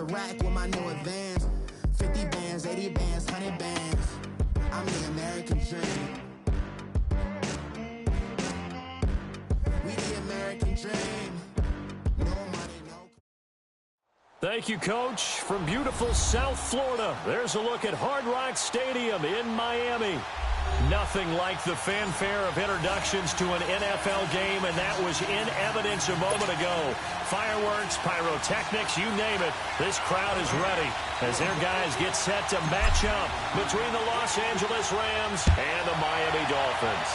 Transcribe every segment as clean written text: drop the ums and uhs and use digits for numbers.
a rack with my new advance. 50 bands, 80 bands, 100 bands. I'm the American dream. We the American dream. No money, no... Thank you, Coach. From beautiful South Florida, there's a look at Hard Rock Stadium in Miami. Nothing like the fanfare of introductions to an NFL game, and that was in evidence a moment ago. Fireworks, pyrotechnics, you name it. This crowd is ready as their guys get set to match up between the Los Angeles Rams and the Miami Dolphins.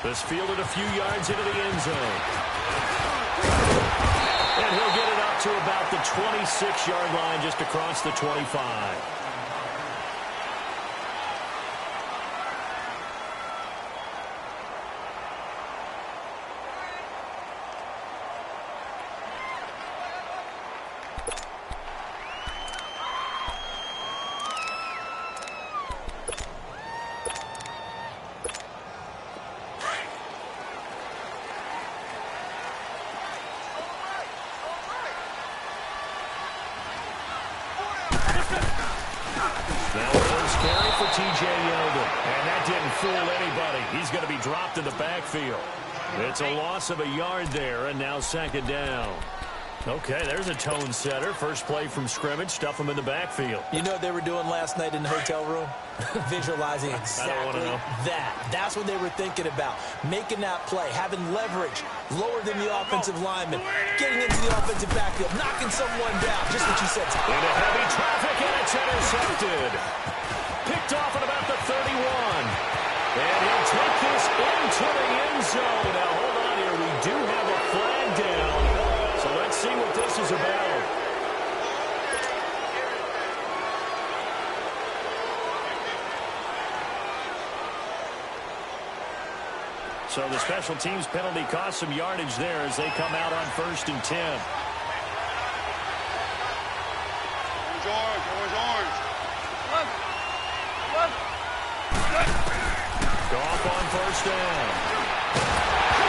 This fielded a few yards into the end zone. And he'll get it up to about the 26-yard line, just across the 25. He's going to be dropped in the backfield. It's a loss of a yard there, and now second down. Okay, there's a tone setter. First play from scrimmage, stuff him in the backfield. You know what they were doing last night in the hotel room? Visualizing exactly that. That's what they were thinking about. Making that play, having leverage, lower than the offensive lineman, getting into the offensive backfield, knocking someone down. Just what you said. Into heavy traffic, and it's intercepted. Picked off at about the 31. And he'll take this into the end zone. Now, hold on here. We do have a flag down. So let's see what this is about. So the special teams penalty cost some yardage there as they come out on 1st and 10. Off on 1st down.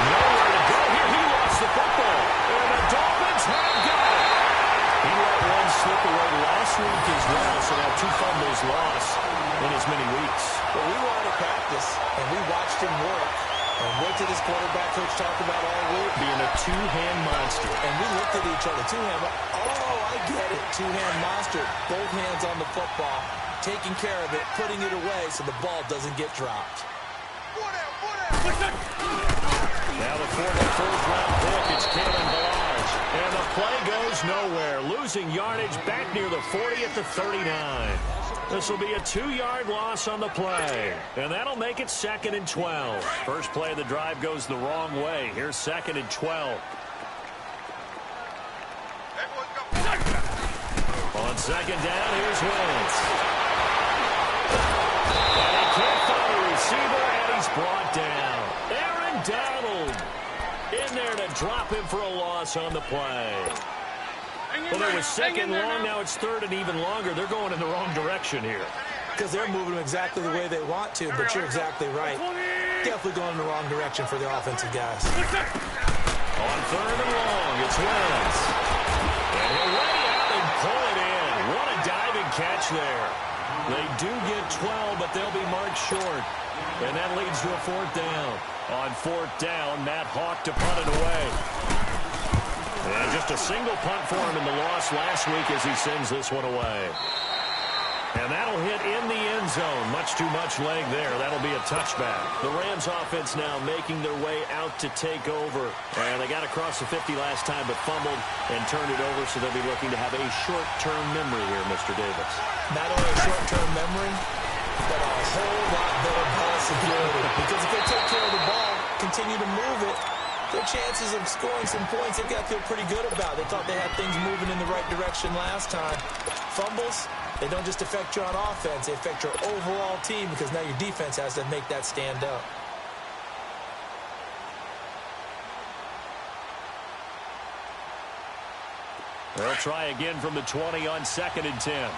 Nowhere to go here. He lost the football. And the Dolphins have got it. He let one slip away last week as well, so now 2 fumbles lost in as many weeks. Well, we were out of practice, and we watched him work. And what did his quarterback coach talk about all week? Being a two-hand monster. And we looked at each other. Two-hand. Oh, I get it. Two-hand monster. Both hands on the football, taking care of it, putting it away so the ball doesn't get dropped. Now the former 4th-round pick, it's Kalen Ballage. And the play goes nowhere. Losing yardage back near the 40 at the 39. This will be a 2-yard loss on the play. And that'll make it 2nd and 12. First play of the drive goes the wrong way. Here's 2nd and 12. On 2nd down, here's Wentz. And he can't find a receiver, and he's brought down. Aaron Donald in there to drop him for a loss on the play. Well, there was 2nd long, now it's 3rd and even longer. They're going in the wrong direction here. Because they're moving exactly the way they want to, but you're exactly right. Definitely going in the wrong direction for the offensive guys. On 3rd and long, it's Wentz. And he'll lay out and pull it in. What a diving catch there. They do get 12, but they'll be marked short. And that leads to a 4th down. On 4th down, Matt Hawk to punt it away. And just a single punt for him in the loss last week as he sends this one away. And that'll hit in the end zone. Much too much leg there. That'll be a touchback. The Rams offense now making their way out to take over. And they got across the 50 last time but fumbled and turned it over, so they'll be looking to have a short-term memory here, Mr. Davis. Not only a short-term memory, but a whole lot better ball security. Because if they take care of the ball, continue to move it, their chances of scoring some points, they've got to feel pretty good about. They thought they had things moving in the right direction last time. Fumbles, they don't just affect you on offense, they affect your overall team because now your defense has to make that stand up. They'll try again from the 20 on 2nd and 10.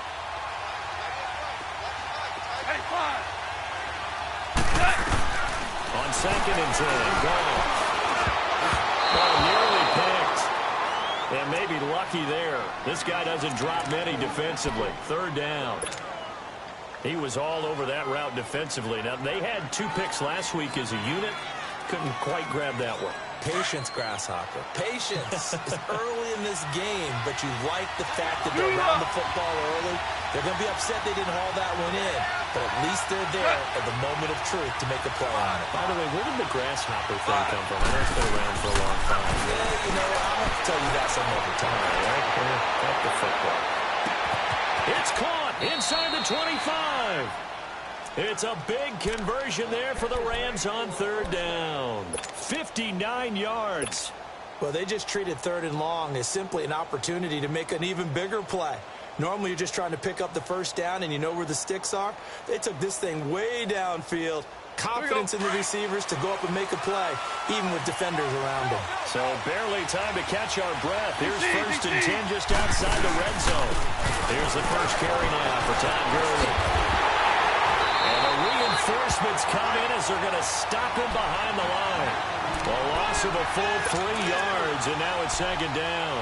On 2nd and 10, gone. Oh, nearly picked. And maybe lucky there. This guy doesn't drop many defensively. Third down. He was all over that route defensively. Now, they had 2 picks last week as a unit. Couldn't quite grab that one. Patience, Grasshopper. Patience is early in this game, but you like the fact that they're around the football early. They're going to be upset they didn't haul that one in, but at least they're there at the moment of truth to make a play on it. By the way, where did the Grasshopper thing come from? I know it's been around for a long time. Yeah, you know, I'll have to tell you that some other time. Right? Back to football. It's caught inside the 25. It's a big conversion there for the Rams on third down. 59 yards. Well, they just treated third and long as simply an opportunity to make an even bigger play. Normally, you're just trying to pick up the first down and you know where the sticks are. They took this thing way downfield. Confidence in the receivers to go up and make a play, even with defenders around them. So barely time to catch our breath. Here's first and 10 just outside the red zone. Here's the first carry now for Todd Gurley. And the reinforcements come in as they're going to stop him behind the line. A loss of a full 3 yards, and now it's second down.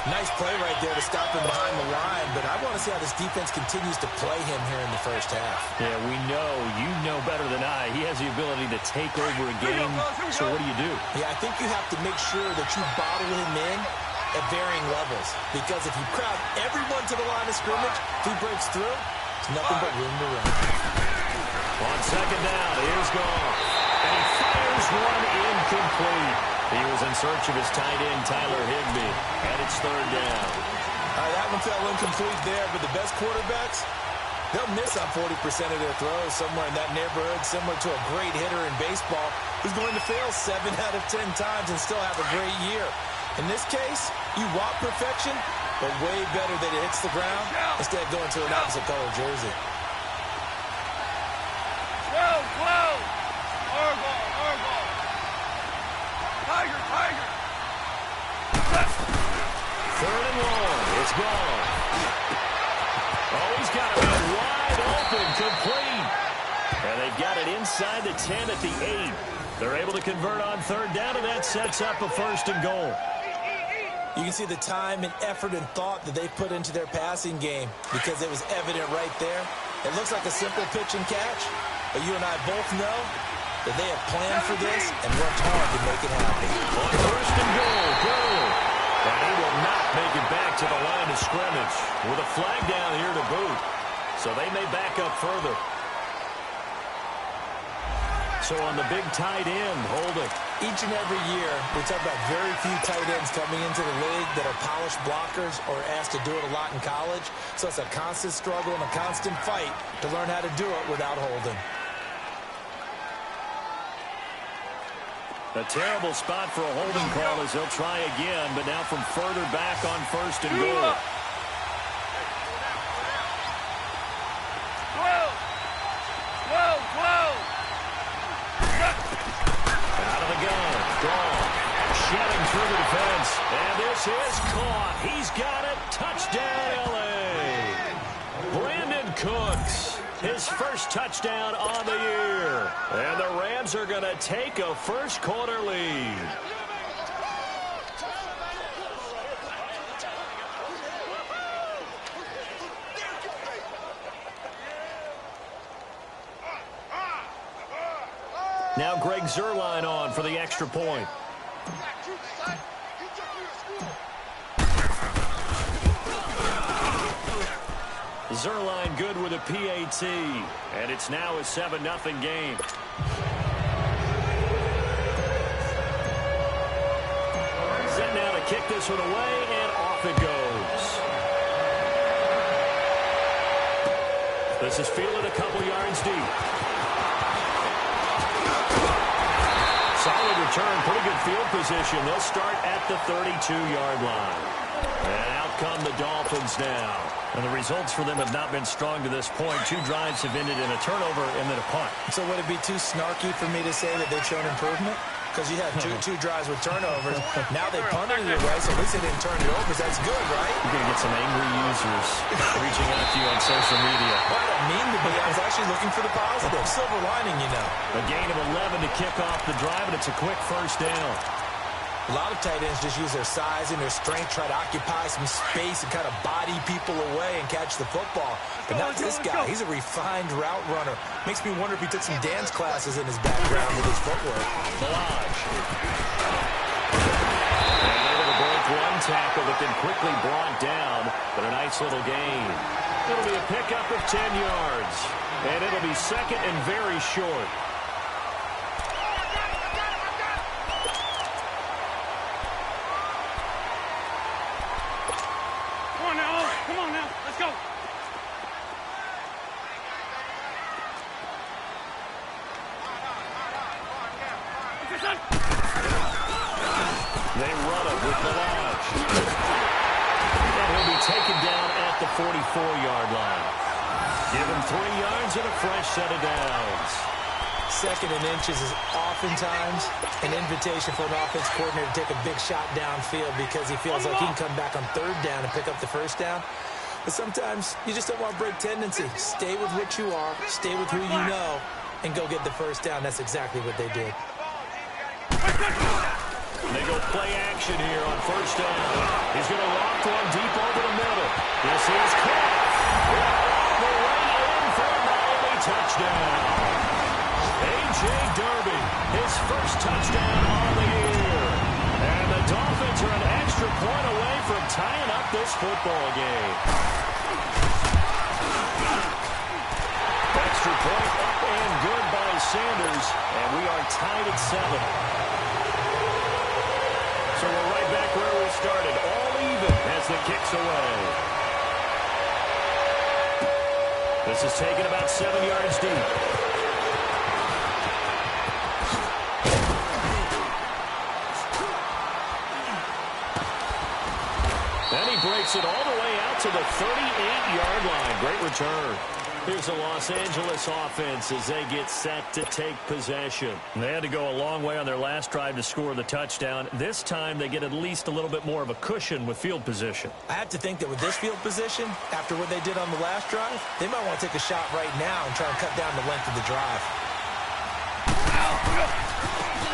Nice play right there to stop him behind the line, but I want to see how this defense continues to play him here in the first half. Yeah, we know. You know better than I. He has the ability to take over a game. So what do? Yeah, I think you have to make sure that you bottle him in at varying levels, because if you crowd everyone to the line of scrimmage, if he breaks through, it's nothing but room to run. On second down, here's Goff. And he fires one incomplete. He was in search of his tight end, Tyler Higbee. And it's third down. That one fell incomplete there, but the best quarterbacks, they'll miss on 40% of their throws somewhere in that neighborhood, similar to a great hitter in baseball who's going to fail 7 out of 10 times and still have a great year. In this case, you want perfection, but way better that it hits the ground instead of going to an opposite color jersey. Tiger. Third and long. It's gone. Oh, he's got it wide open, complete. And they've got it inside the 10 at the 8. They're able to convert on third down, and that sets up a first and goal. You can see the time and effort and thought that they put into their passing game because it was evident right there. It looks like a simple pitch and catch, but you and I both know that they have planned for this and worked hard to make it happen. On first and goal, Gurley. And he will not make it back to the line of scrimmage with a flag down here to boot. So they may back up further. So on the big tight end, holding. Each and every year, we talk about very few tight ends coming into the league that are polished blockers or asked to do it a lot in college. So it's a constant struggle and a constant fight to learn how to do it without holding. A terrible spot for a holding call as they'll try again, but now from further back on first and goal. Out of the gun. Gone. Shedding through the defense. And this is caught. He's got it. Touchdown, L.A. Brandon Cooks. His first touchdown on the year. And the Rams are going to take a first quarter lead. Now Greg Zuerlein on for the extra point. Zuerlein good with a PAT, and it's now a 7-0 game. Set now to kick this one away, and off it goes. This is fielded a couple yards deep. Solid return, pretty good field position. They'll start at the 32-yard line. And out come the Dolphins now. And the results for them have not been strong to this point. 2 drives have ended in a turnover and then a punt. So would it be too snarky for me to say that they've shown improvement? Because you had two drives with turnovers. Now they punted it away, so at least they didn't turn it over. That's good, right? You're going to get some angry users reaching out to you on social media. Well, I don't mean to be. I was actually looking for the positive. Silver lining, you know. A gain of 11 to kick off the drive, and it's a quick first down. A lot of tight ends just use their size and their strength, try to occupy some space and kind of body people away and catch the football. But not this guy. He's a refined route runner. Makes me wonder if he took some dance classes in his background with his footwork. Malage. And able to break one tackle, but then quickly brought down. But a nice little gain. It'll be a pickup of 10 yards. And it'll be second and very short. Come on now, let's go. They run it with Malage. And he'll be taken down at the 44-yard line. Give him 3 yards and a fresh set of downs. Second and inches is oftentimes an invitation for an offense coordinator to take a big shot downfield because he feels like he can come back on third down and pick up the first down. But sometimes you just don't want to break tendency. Stay with what you are, stay with who you know, and go get the first down. That's exactly what they did. They go play action here on first down. He's going to loft one deep over the middle. This is caught. All the way in for a Miami touchdown. A.J. Derby, his first touchdown on the year. And the Dolphins are an extra point away from tying up this football game. Extra point up and good by Sanders. And we are tied at 7. So we're right back where we started, all even as the kick's away. This is taken about 7 yards deep. And he breaks it all the way out to the 38-yard line. Great return. Here's the Los Angeles offense as they get set to take possession. They had to go a long way on their last drive to score the touchdown. This time they get at least a little bit more of a cushion with field position. I have to think that with this field position, after what they did on the last drive, they might want to take a shot right now and try and cut down the length of the drive.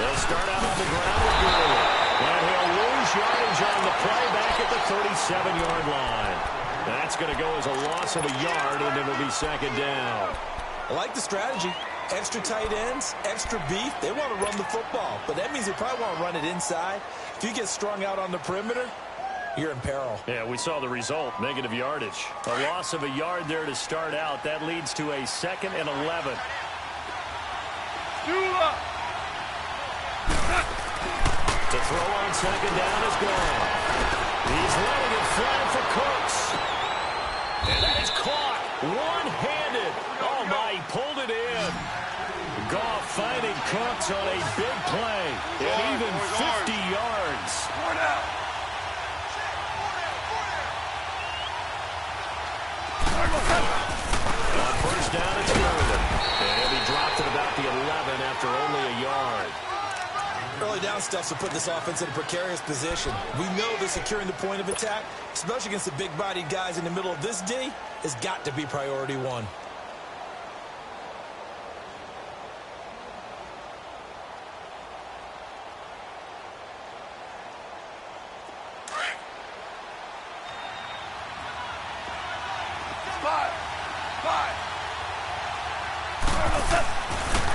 They'll start out on the ground with Gurley. And he'll lose yardage on the play back at the 37-yard line. That's going to go as a loss of a yard, and it'll be second down. I like the strategy. Extra tight ends, extra beef. They want to run the football, but that means they probably want to run it inside. If you get strung out on the perimeter, you're in peril. Yeah, we saw the result, negative yardage. A loss of a yard there to start out. That leads to a 2nd and 11. To throw on second down is gone. He's letting it fly for Cooks. And that is caught one-handed. Oh, my, he pulled it in. Goff finding Cooks on a big play. And even 50 yards. On first down, it's Gurley. And he dropped it about the 11 after only a yard. Early down stuffs will put this offense in a precarious position. We know that securing the point of attack, especially against the big-bodied guys in the middle of this D, has got to be priority one.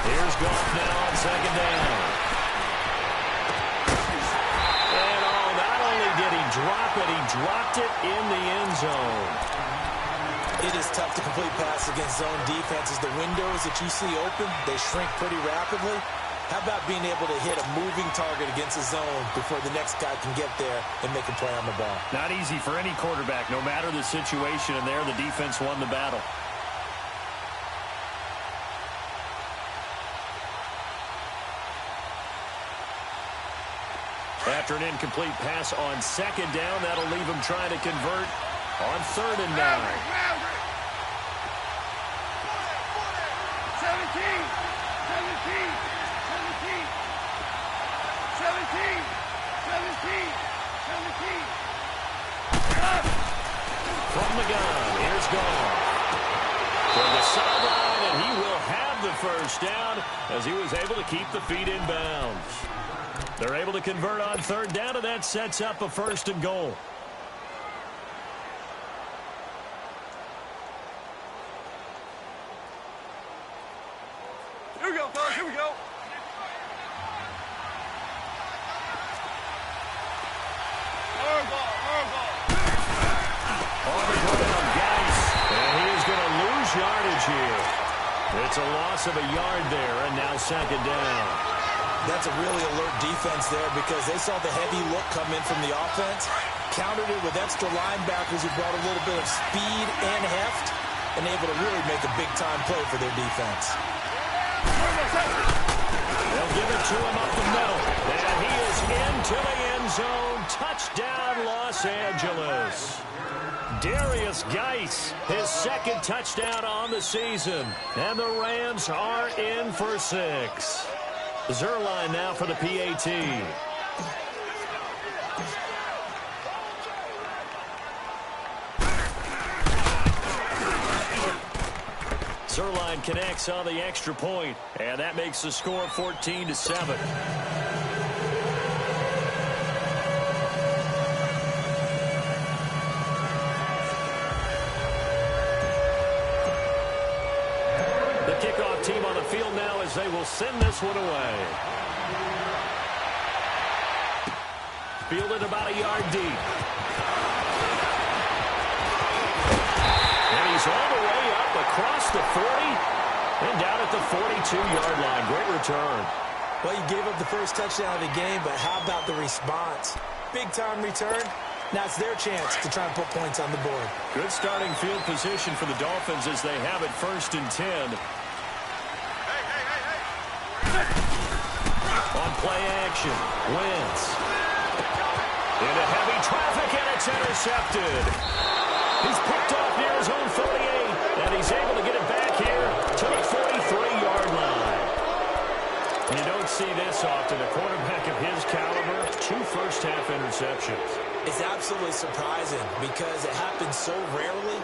Here's Goff now on second down. And not only did he drop it, he dropped it in the end zone. It is tough to complete pass against zone defenses. The windows that you see open, they shrink pretty rapidly. How about being able to hit a moving target against a zone before the next guy can get there and make a play on the ball? Not easy for any quarterback, no matter the situation, and there the defense won the battle. After an incomplete pass on second down, that'll leave him trying to convert on 3rd and 9. 17. From the gun, here's Goff. From the sideline, and he will have the first down as he was able to keep the feet in bounds. They're able to convert on third down, and that sets up a 1st and goal. Here we go, fellas. Here we go. Hard ball. On the ground, Geis. And he is going to lose yardage here. It's a loss of a yard there, and now 2nd down. That's a really alert defense there because they saw the heavy look come in from the offense, countered it with extra linebackers who brought a little bit of speed and heft, and able to really make a big-time play for their defense. They'll give it to him up the middle. And he is into the end zone. Touchdown, Los Angeles. Darius Geis, his 2nd touchdown on the season. And the Rams are in for 6. Zerline now for the PAT. Zerline connects on the extra point, and that makes the score 14-7. The kickoff team on the field now as they will send this one away. Fielded about a yard deep. And he's all the way up across the 40 and down at the 42-yard line. Great return. Well, you gave up the first touchdown of the game, but how about the response? Big-time return. Now it's their chance to try and put points on the board. Good starting field position for the Dolphins as they have it 1st and 10. On play action, Wentz. Into heavy traffic, and it's intercepted. He's picked off near his own 48, and he's able to get it back here to the 43-yard line. You don't see this often. A quarterback of his caliber, 2 first-half interceptions. It's absolutely surprising because it happens so rarely.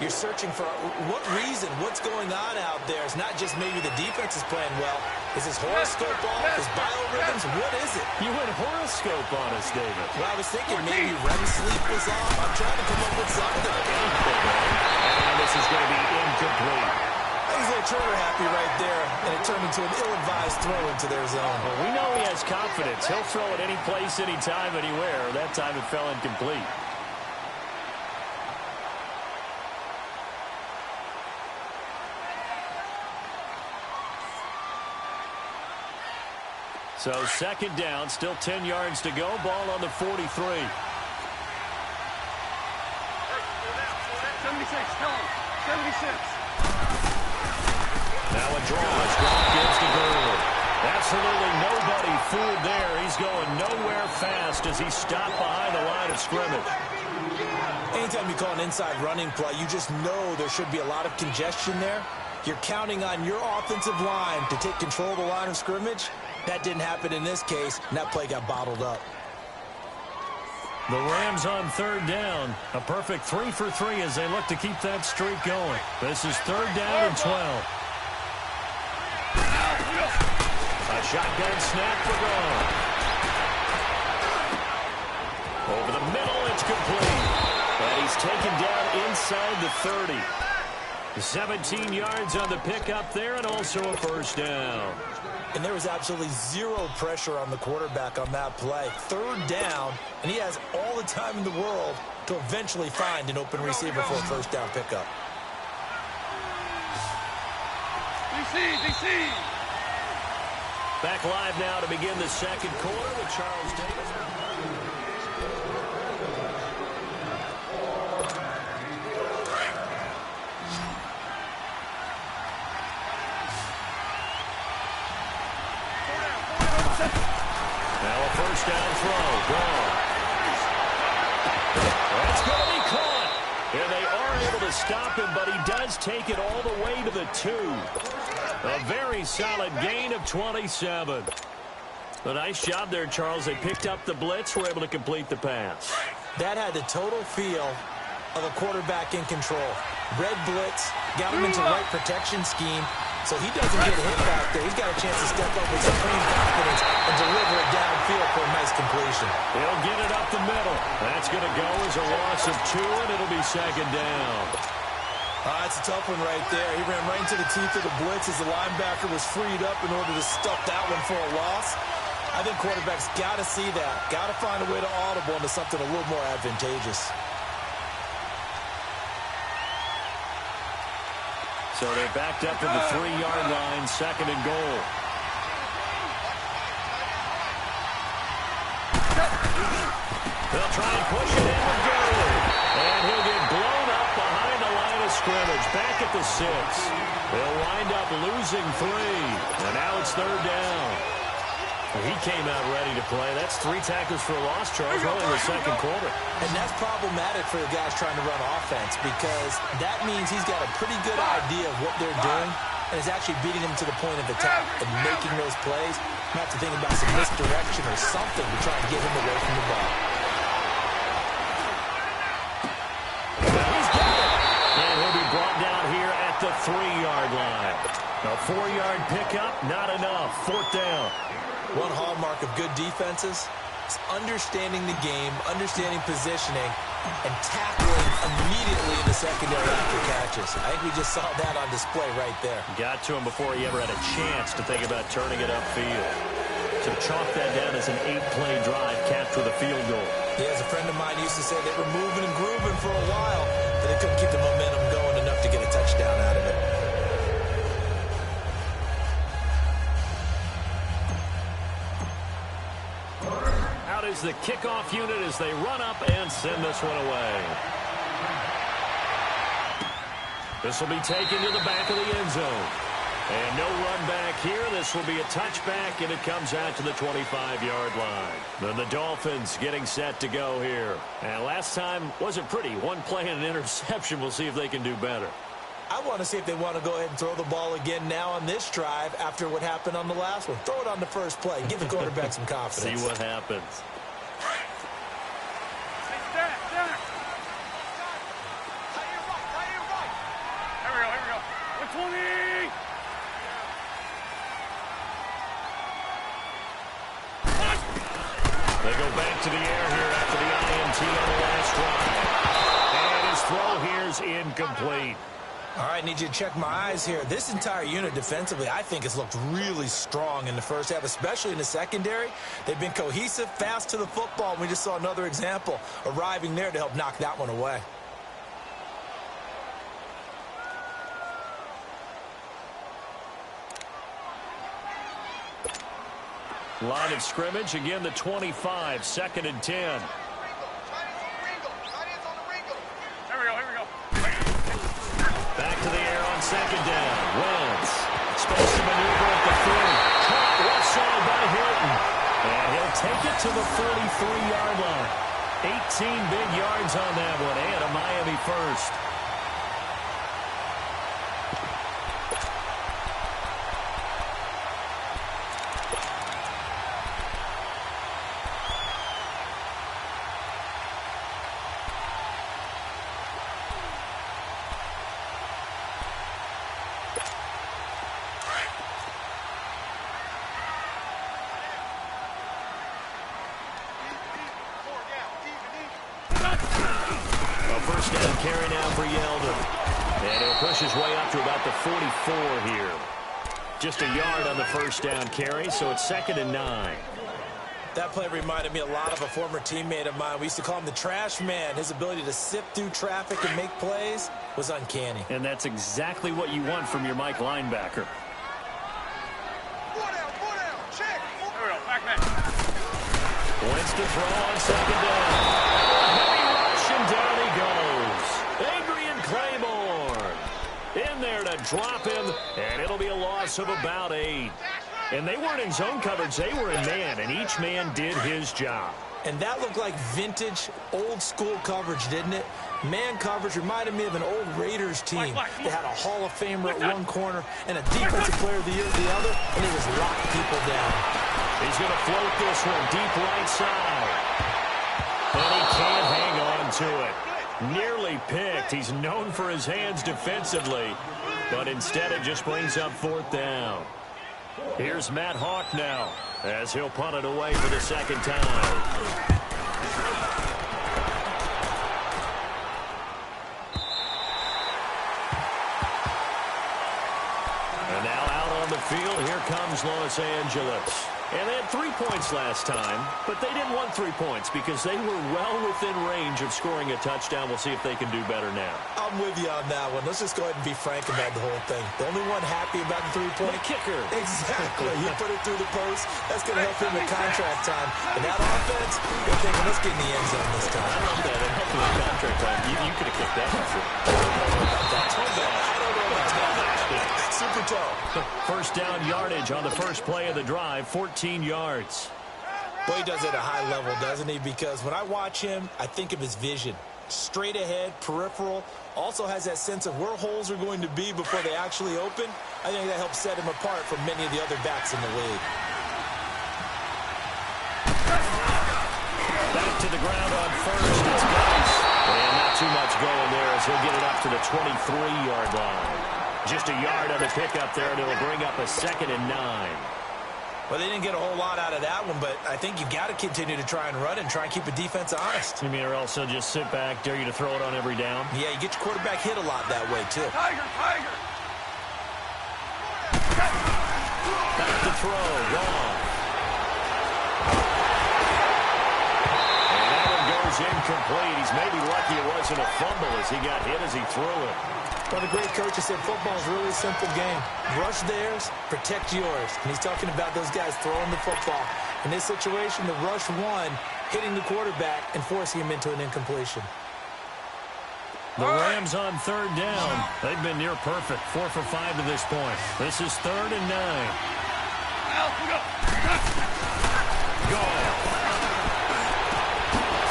You're searching for what reason, what's going on out there. It's not just maybe the defense is playing well. Is his horoscope off? His biorhythms? What is it? You went horoscope on us, David. Well, I was thinking maybe REM sleep was off. I'm trying to come up with something. And this is going to be incomplete. He's a little trigger happy right there, and it turned into an ill-advised throw into their zone. Well, we know he has confidence. He'll throw it any place, anytime, anywhere. That time it fell incomplete. So 2nd down, still 10 yards to go. Ball on the 43. 76, tell him. 76. Now a draw. Strong gives to Gurley. Absolutely nobody fooled there. He's going nowhere fast as he stopped behind the line of scrimmage. Anytime you call an inside running play, you just know there should be a lot of congestion there. You're counting on your offensive line to take control of the line of scrimmage. That didn't happen in this case, and that play got bottled up. The Rams on 3rd down. A perfect 3 for 3 as they look to keep that streak going. This is 3rd down and 12. A shotgun snap for Gone. Over the middle, it's complete. And he's taken down inside the 30. 17 yards on the pickup there and also a 1st down. And there was absolutely zero pressure on the quarterback on that play. 3rd down, and he has all the time in the world to eventually find an open receiver for a 1st down pickup. DC. Back live now to begin the 2nd quarter with Charles Davis. Now a 1st down throw. Gone. That's going to be caught. And they are able to stop him, but he does take it all the way to the 2. A very solid gain of 27. A nice job there, Charles. They picked up the blitz, were able to complete the pass. That had the total feel of a quarterback in control. Red blitz, got him into the right protection scheme, So he doesn't get hit back there. He's got a chance to step up with supreme confidence and deliver it downfield for a nice completion. He'll get it up the middle. That's going to go as a loss of 2, and it'll be second down. That's a tough one right there. He ran right into the teeth of the blitz as the linebacker was freed up in order to stuff that one for a loss. I think quarterbacks got to see that. Got to find a way to audible into something a little more advantageous. So they're backed up at the 3-yard line, second and goal. They'll try and push it in with Gurley. And he'll get blown up behind the line of scrimmage. Back at the 6. They'll wind up losing 3. And now it's third down. He came out ready to play. That's 3 tackles for a loss, Charles, early in the second quarter. And that's problematic for the guys trying to run offense because that means he's got a pretty good idea of what they're doing and is actually beating them to the point of attack and making those plays. You have to think about some misdirection or something to try and get him away from the ball. He's got it. And he'll be brought down here at the 3-yard line. A 4-yard pickup, not enough. Fourth down. One hallmark of good defenses is understanding the game, understanding positioning, and tackling immediately in the secondary after catches. I think we just saw that on display right there. Got to him before he ever had a chance to think about turning it upfield. So chalk that down as an 8-play drive capped with a field goal. Yeah, as a friend of mine used to say, they were moving and grooving for a while, but they couldn't keep the momentum going enough to get a touchdown out of it. Is the kickoff unit as they run up and send this one away. This will be taken to the back of the end zone. And no run back here. This will be a touchback, and it comes out to the 25-yard line. Then the Dolphins getting set to go here. And last time wasn't pretty. One play and an interception. We'll see if they can do better. I want to see if they want to go ahead and throw the ball again now on this drive after what happened on the last one. Throw it on the first play. Give the quarterback some confidence. See what happens. They go back to the air here after the INT on the last drive. And his throw here's incomplete. All right, need you to check my eyes here. This entire unit defensively, I think, has looked really strong in the first half, especially in the secondary. They've been cohesive, fast to the football, and we just saw another example arriving there to help knock that one away. Line of scrimmage, again the 25, second and 10. Here we go. Back to the air on second down. Wentz supposed to maneuver at the 30. Caught left side by Hilton. And he'll take it to the 43-yard line. 18 big yards on that one, and a Miami first. First down carry now for Yeldon. And he'll push his way up to about the 44 here. Just a yard on the first down carry, so it's second and 9. That play reminded me a lot of a former teammate of mine. We used to call him the trash man. His ability to sift through traffic and make plays was uncanny. And that's exactly what you want from your Mike linebacker. Check. Here we go. Back. Wentz to throw on second down. And down he goes. Adrian Claiborne in there to drop him, and it'll be a loss of about 8. And they weren't in zone coverage. They were in man, and each man did his job. And that looked like vintage, old-school coverage, didn't it? Man coverage reminded me of an old Raiders team. They had a Hall of Famer at one corner and a Defensive Player of the Year at the other, and it was locking people down. He's going to float this one deep right side. And he can't hang on to it. Nearly picked. He's known for his hands defensively, but instead it just brings up 4th down. Here's Matt Hawk now, as he'll punt it away for the 2nd time. And now out on the field, here comes Los Angeles. And they had 3 points last time, but they didn't want 3 points because they were well within range of scoring a touchdown. We'll see if they can do better now. I'm with you on that one. Let's just go ahead and be frank about the whole thing. The only one happy about the 3-point. The kicker. Exactly. He put it through the post. That's going to help him in contract time. And that offense, they're thinking, let's get in the end zone this time. I love that. It helped him in contract time. You could have kicked that one. Super tall. First down yardage on the first play of the drive, 14 yards. Boy, he does it at a high level, doesn't he? Because when I watch him, I think of his vision. Straight ahead, peripheral. Also has that sense of where holes are going to be before they actually open. I think that helps set him apart from many of the other backs in the league. Back to the ground on first. It's Geis. And not too much going there as he'll get it up to the 23-yard line. Just a yard on the pickup there, and it'll bring up a 2nd and 9. Well, they didn't get a whole lot out of that one, but I think you got to continue to try and run and try and keep the defense honest. You mean or else they'll just sit back, dare you to throw it on every down? Yeah, you get your quarterback hit a lot that way, too. Tiger, Tiger. Back to throw, gone. And that one goes incomplete. He's maybe lucky it wasn't a fumble as he got hit as he threw it. Well, the great coach has said football is really a simple game. Rush theirs, protect yours. And he's talking about those guys throwing the football. In this situation, the rush one, hitting the quarterback and forcing him into an incompletion. The Rams on 3rd down. They've been near perfect, 4 for 5 to this point. This is 3rd and 9. Go.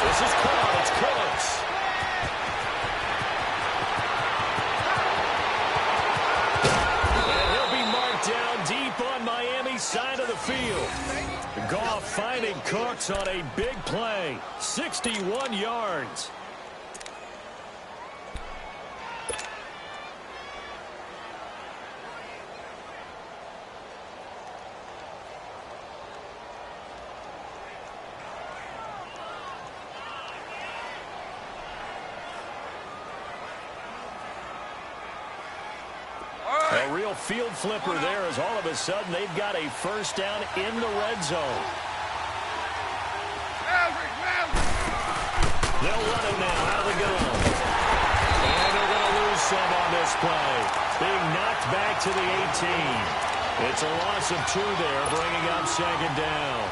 This is caught. It's close. Deep on Miami's side of the field. Goff finding Cooks on a big play. 61 yards. A real field flipper there as all of a sudden they've got a first down in the red zone. They'll run it now out of the gun. And they're going to lose some on this play. Being knocked back to the 18. It's a loss of 2 there, bringing up 2nd down.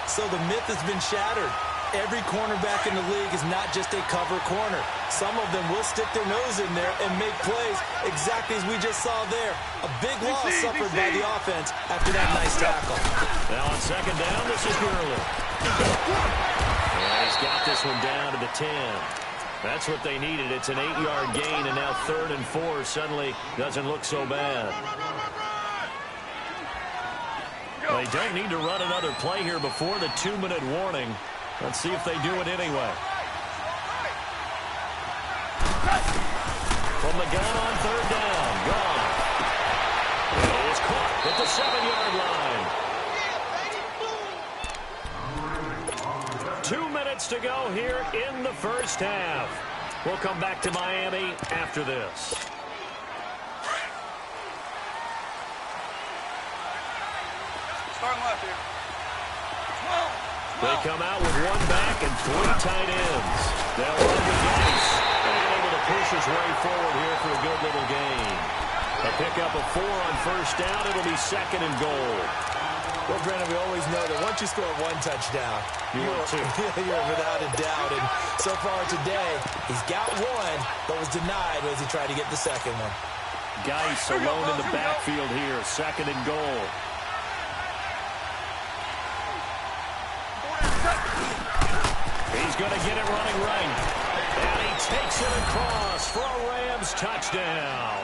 So the myth has been shattered. Every cornerback in the league is not just a cover corner. Some of them will stick their nose in there and make plays exactly as we just saw there. A big loss suffered by the offense after that nice tackle. Now on 2nd down, this is Gurley. And he's got this one down to the 10. That's what they needed. It's an 8-yard gain, and now 3rd and 4 suddenly doesn't look so bad. They don't need to run another play here before the 2-minute warning. Let's see if they do it anyway. From the gun on 3rd down. Gone. It's caught at the 7-yard line. 2 minutes to go here in the first half. We'll come back to Miami after this. Starting left here. They come out with 1 back and 3 tight ends. They'll run the dice. And able to push his way forward here for a good little gain. A pickup of 4 on first down. It'll be 2nd and goal. Well, Brandon, we always know that once you score 1 touchdown, you're without a doubt. And so far today, he's got 1, but was denied as he tried to get the 2nd one. Geis alone in the backfield here. 2nd and goal. He's going to get it running right. And he takes it across for a Rams touchdown.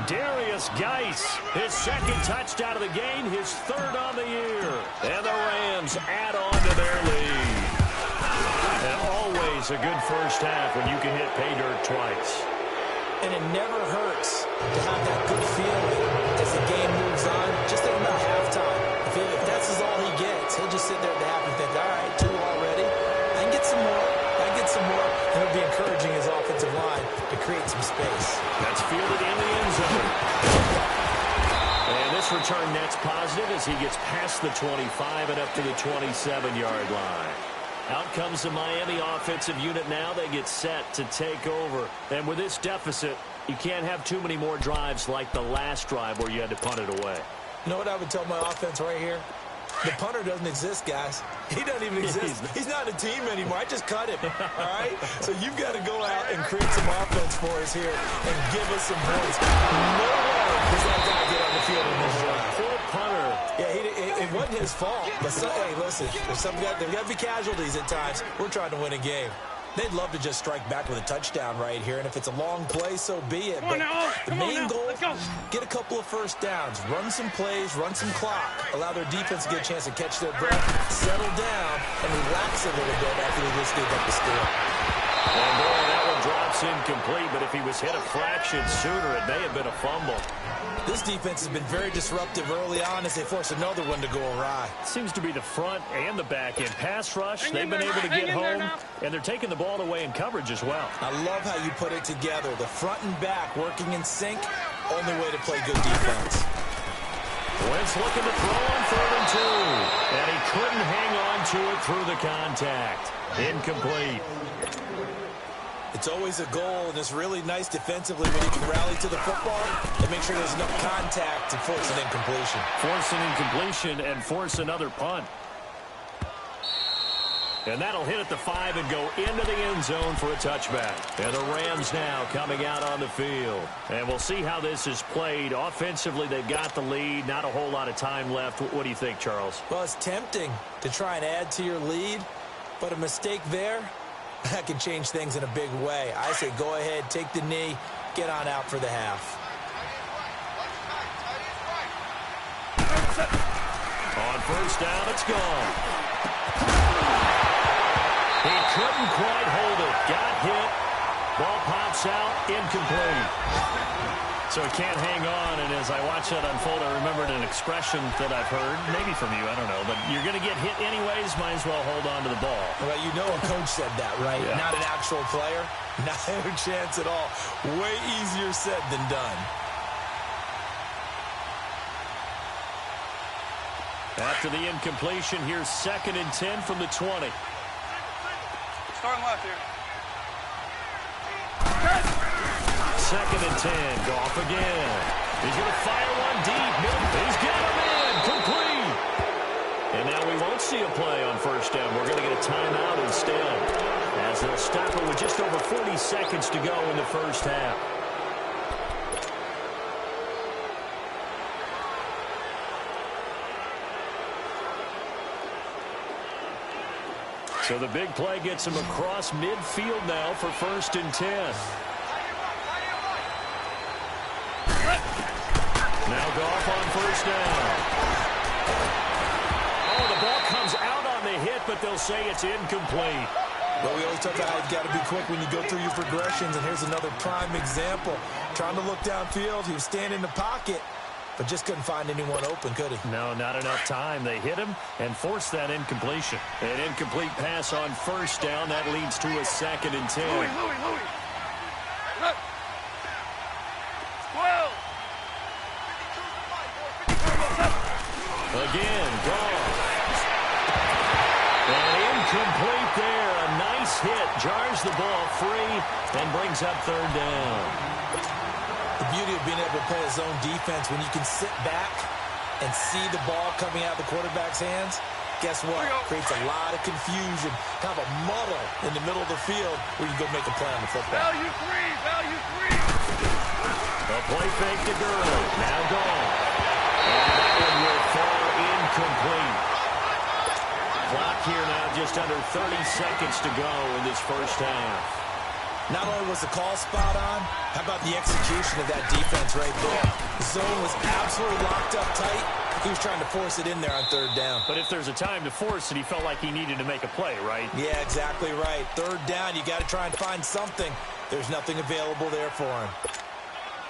Darius Geis, his 2nd touchdown of the game, his 3rd on the year. And the Rams add on to their lead. And always a good first half when you can hit pay dirt twice. And it never hurts to have that good feeling as the game moves on. Just think about halftime. If that's all he gets, he'll just sit there at the half and think, all right, 2 already. I can get some more. I can get some more. And he'll be encouraging his offensive line to create some space. That's fielded in the end zone. And this return net's positive as he gets past the 25 and up to the 27-yard line. Out comes the Miami offensive unit now. They get set to take over. And with this deficit, you can't have too many more drives like the last drive where you had to punt it away. You know what I would tell my offense right here? The punter doesn't exist, guys. He doesn't even exist. He's not a team anymore. I just cut him, all right? So you've got to go out and create some offense for us here and give us some points. No way does that guy get on the field in this drive. Poor punter. Yeah, it wasn't his fault. But, hey, listen, there's got to be casualties at times. We're trying to win a game. They'd love to just strike back with a touchdown right here, and if it's a long play, so be it. But the main goal, get a couple of first downs, run some plays, run some clock, allow their defense to get a chance to catch their breath, settle down, and relax a little bit after they just gave up the steal. And boy, that one drops incomplete, but if he was hit a fraction sooner, it may have been a fumble. This defense has been very disruptive early on as they force another one to go awry. Seems to be the front and the back end. Pass rush, they've been able to get home, and they're taking the ball away in coverage as well. I love how you put it together. The front and back working in sync, only way to play good defense. Wentz looking to throw on 3rd and 2, and he couldn't hang on to it through the contact. Incomplete. It's always a goal, and it's really nice defensively when you can rally to the football and make sure there's enough contact to force an incompletion. Force an incompletion and force another punt. And that'll hit at the 5 and go into the end zone for a touchback. And the Rams now coming out on the field. And we'll see how this is played. Offensively, they've got the lead. Not a whole lot of time left. What do you think, Charles? Well, it's tempting to try and add to your lead, but a mistake there, that can change things in a big way. I say go ahead, take the knee, get on out for the half. On first down, it's gone. He couldn't quite hold it. Got hit. Ball pops out. Incomplete. So he can't hang on, and as I watch that unfold, I remembered an expression that I've heard, maybe from you, I don't know, but you're going to get hit anyways, might as well hold on to the ball. Well, you know a coach said that, right? Yeah. Not an actual player. Not a chance at all. Way easier said than done. After the incompletion, here's 2nd and 10 from the 20. Starting left here. 2nd and 10. Goff again. He's going to fire one deep. He's got him in. Complete. And now we won't see a play on first down. We're going to get a timeout instead, as they'll stop it with just over 40 seconds to go in the first half. So the big play gets him across midfield now for 1st and 10. Now Goff on first down. Oh, the ball comes out on the hit, but they'll say it's incomplete. Well, we always talk about how you've got to be quick when you go through your progressions, and here's another prime example. Trying to look downfield, he was standing in the pocket, but just couldn't find anyone open, could he? No, not enough time. They hit him and forced that incompletion. An incomplete pass on first down. That leads to a 2nd and 10. Louis. Look. 12. Again, Goff. And incomplete there. A nice hit. Jars the ball free and brings up 3rd down. The beauty of being able to play a zone defense, when you can sit back and see the ball coming out of the quarterback's hands, guess what? Creates a lot of confusion, kind of a muddle in the middle of the field where you go make a play on the football. Value three. A play fake to Gurley. Now gone. And that one will fall incomplete. Clock here now just under 30 seconds to go in this first half. Not only was the call spot on, how about the execution of that defense right there? The zone was absolutely locked up tight, He was trying to force it in there on third down. But if there's a time to force it, he felt like he needed to make a play, right? Yeah, exactly right. Third down, you got to try and find something. There's nothing available there for him.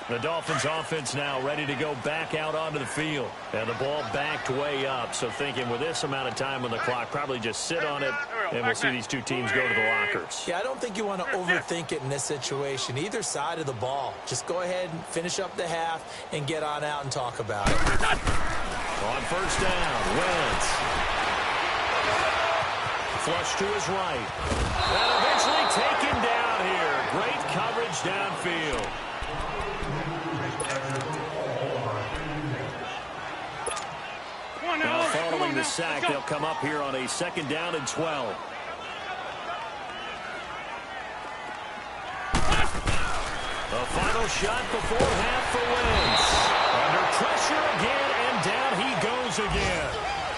The Dolphins offense now ready to go back out onto the field. And the ball backed way up. So thinking with this amount of time on the clock, probably just sit on it, and we'll see these two teams go to the lockers. Yeah, I don't think you want to overthink it in this situation. Either side of the ball. Just go ahead and finish up the half and get on out and talk about it. On first down, Wentz. Flush to his right. And eventually taken down here. Great coverage downfield. Now following the sack, they'll come up here on a 2nd down and 12. The final shot before half for Wentz. Under pressure again, and down he goes again.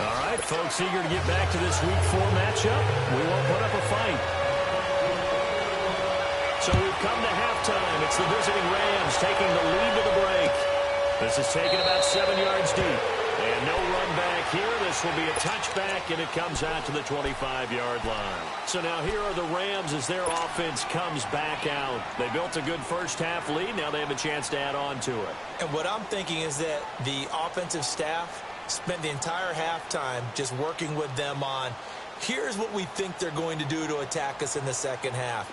All right, folks, eager to get back to this Week 4 matchup. We won't put up a fight. So we've come to halftime. It's the visiting Rams taking the lead to the break. This is taken about 7 yards deep. And no run back here. This will be a touchback, and it comes out to the 25-yard line. So now here are the Rams as their offense comes back out. They built a good first-half lead. Now they have a chance to add on to it. And what I'm thinking is that the offensive staff spent the entire halftime just working with them on, here's what we think they're going to do to attack us in the second half.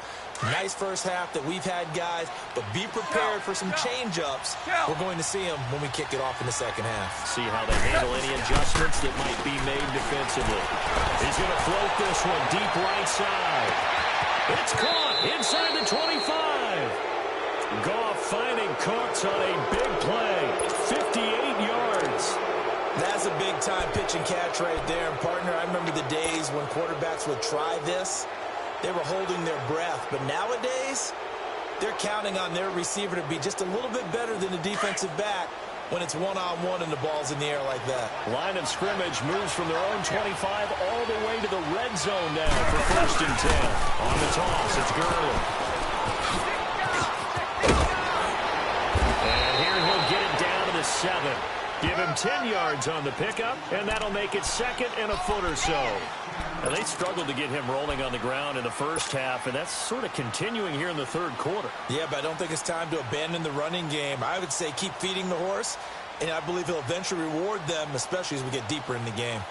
Nice first half that we've had, guys, but be prepared for some change-ups. We're going to see them when we kick it off in the second half. See how they handle any adjustments that might be made defensively. He's going to float this one deep right side. It's caught inside the 25. Goff finding Cooks on a big play. 58 yards. That's a big-time pitch and catch right there. And, partner, I remember the days when quarterbacks would try this. They were holding their breath. But nowadays, they're counting on their receiver to be just a little bit better than the defensive back when it's one-on-one and the ball's in the air like that. Line of scrimmage moves from their own 25 all the way to the red zone now for 1st and 10. On the toss, it's Gurley. And here he'll get it down to the 7. Give him 10 yards on the pickup, and that'll make it 2nd and a foot or so. Now, they struggled to get him rolling on the ground in the first half, and that's sort of continuing here in the third quarter. Yeah, but I don't think it's time to abandon the running game. I would say keep feeding the horse, and I believe he'll eventually reward them, especially as we get deeper in the game.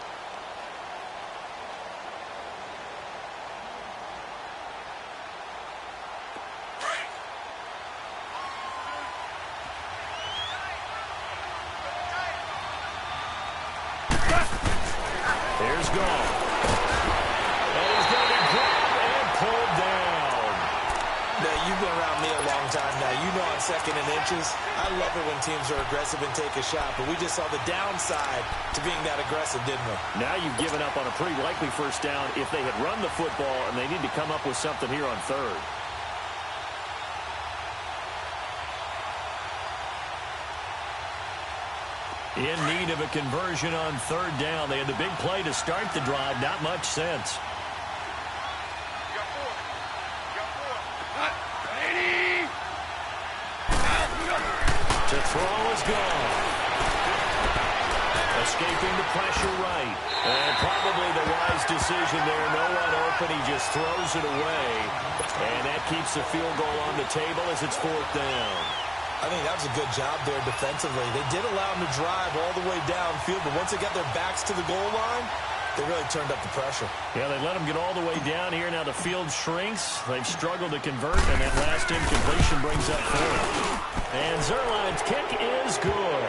Here's Goff. And he's going to be grabbed and pulled down. Now, you've been around me a long time now. You know on 2nd and inches, I love it when teams are aggressive and take a shot, but we just saw the downside to being that aggressive, didn't we? Now you've given up on a pretty likely first down if they had run the football, and they need to come up with something here on 3rd. In need of a conversion on 3rd down. They had the big play to start the drive. Not much sense. To throw is gone. Escaping the pressure right. And probably the wise decision there. No one open. He just throws it away. And that keeps the field goal on the table as it's 4th down. I think that was a good job there defensively. They did allow them to drive all the way downfield, but once they got their backs to the goal line, they really turned up the pressure. Yeah, they let them get all the way down here. Now the field shrinks. They've struggled to convert, and that last incompletion brings up 4th. And Zerline's kick is good.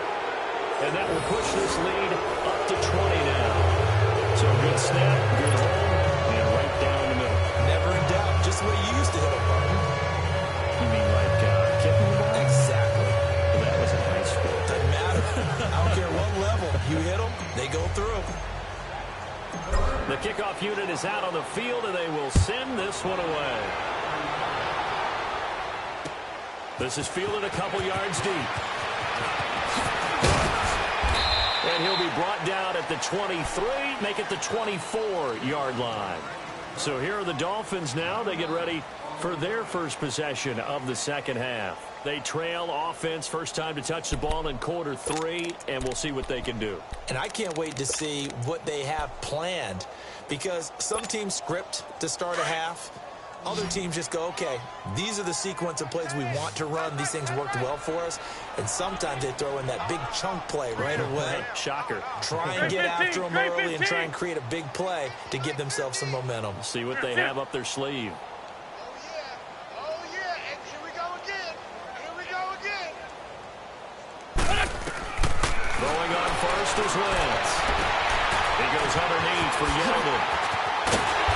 And that will push this lead up to 20 now. So good snap, good hold, and right down the middle. Never in doubt. Just the way you used to hit them, partner. You mean like kicking the ball? Exactly. Well, that was in high school. Doesn't matter. I don't care what level. You hit them, they go through. The kickoff unit is out on the field, and they will send this one away. This is fielded a couple yards deep. And he'll be brought down at the 23, make it the 24-yard line. So here are the Dolphins now. They get ready for their first possession of the second half. They trail offense, first time to touch the ball in quarter 3, and we'll see what they can do. And I can't wait to see what they have planned, because some teams script to start a half. Other teams just go, okay, these are the sequence of plays we want to run. These things worked well for us. And sometimes they throw in that big chunk play right away. Shocker. Try and get after them early and try and create a big play to give themselves some momentum. See what they have up their sleeve. Oh, yeah. And here we go again. Here we go again. Throwing on first is Wentz. He goes underneath for Yeldon.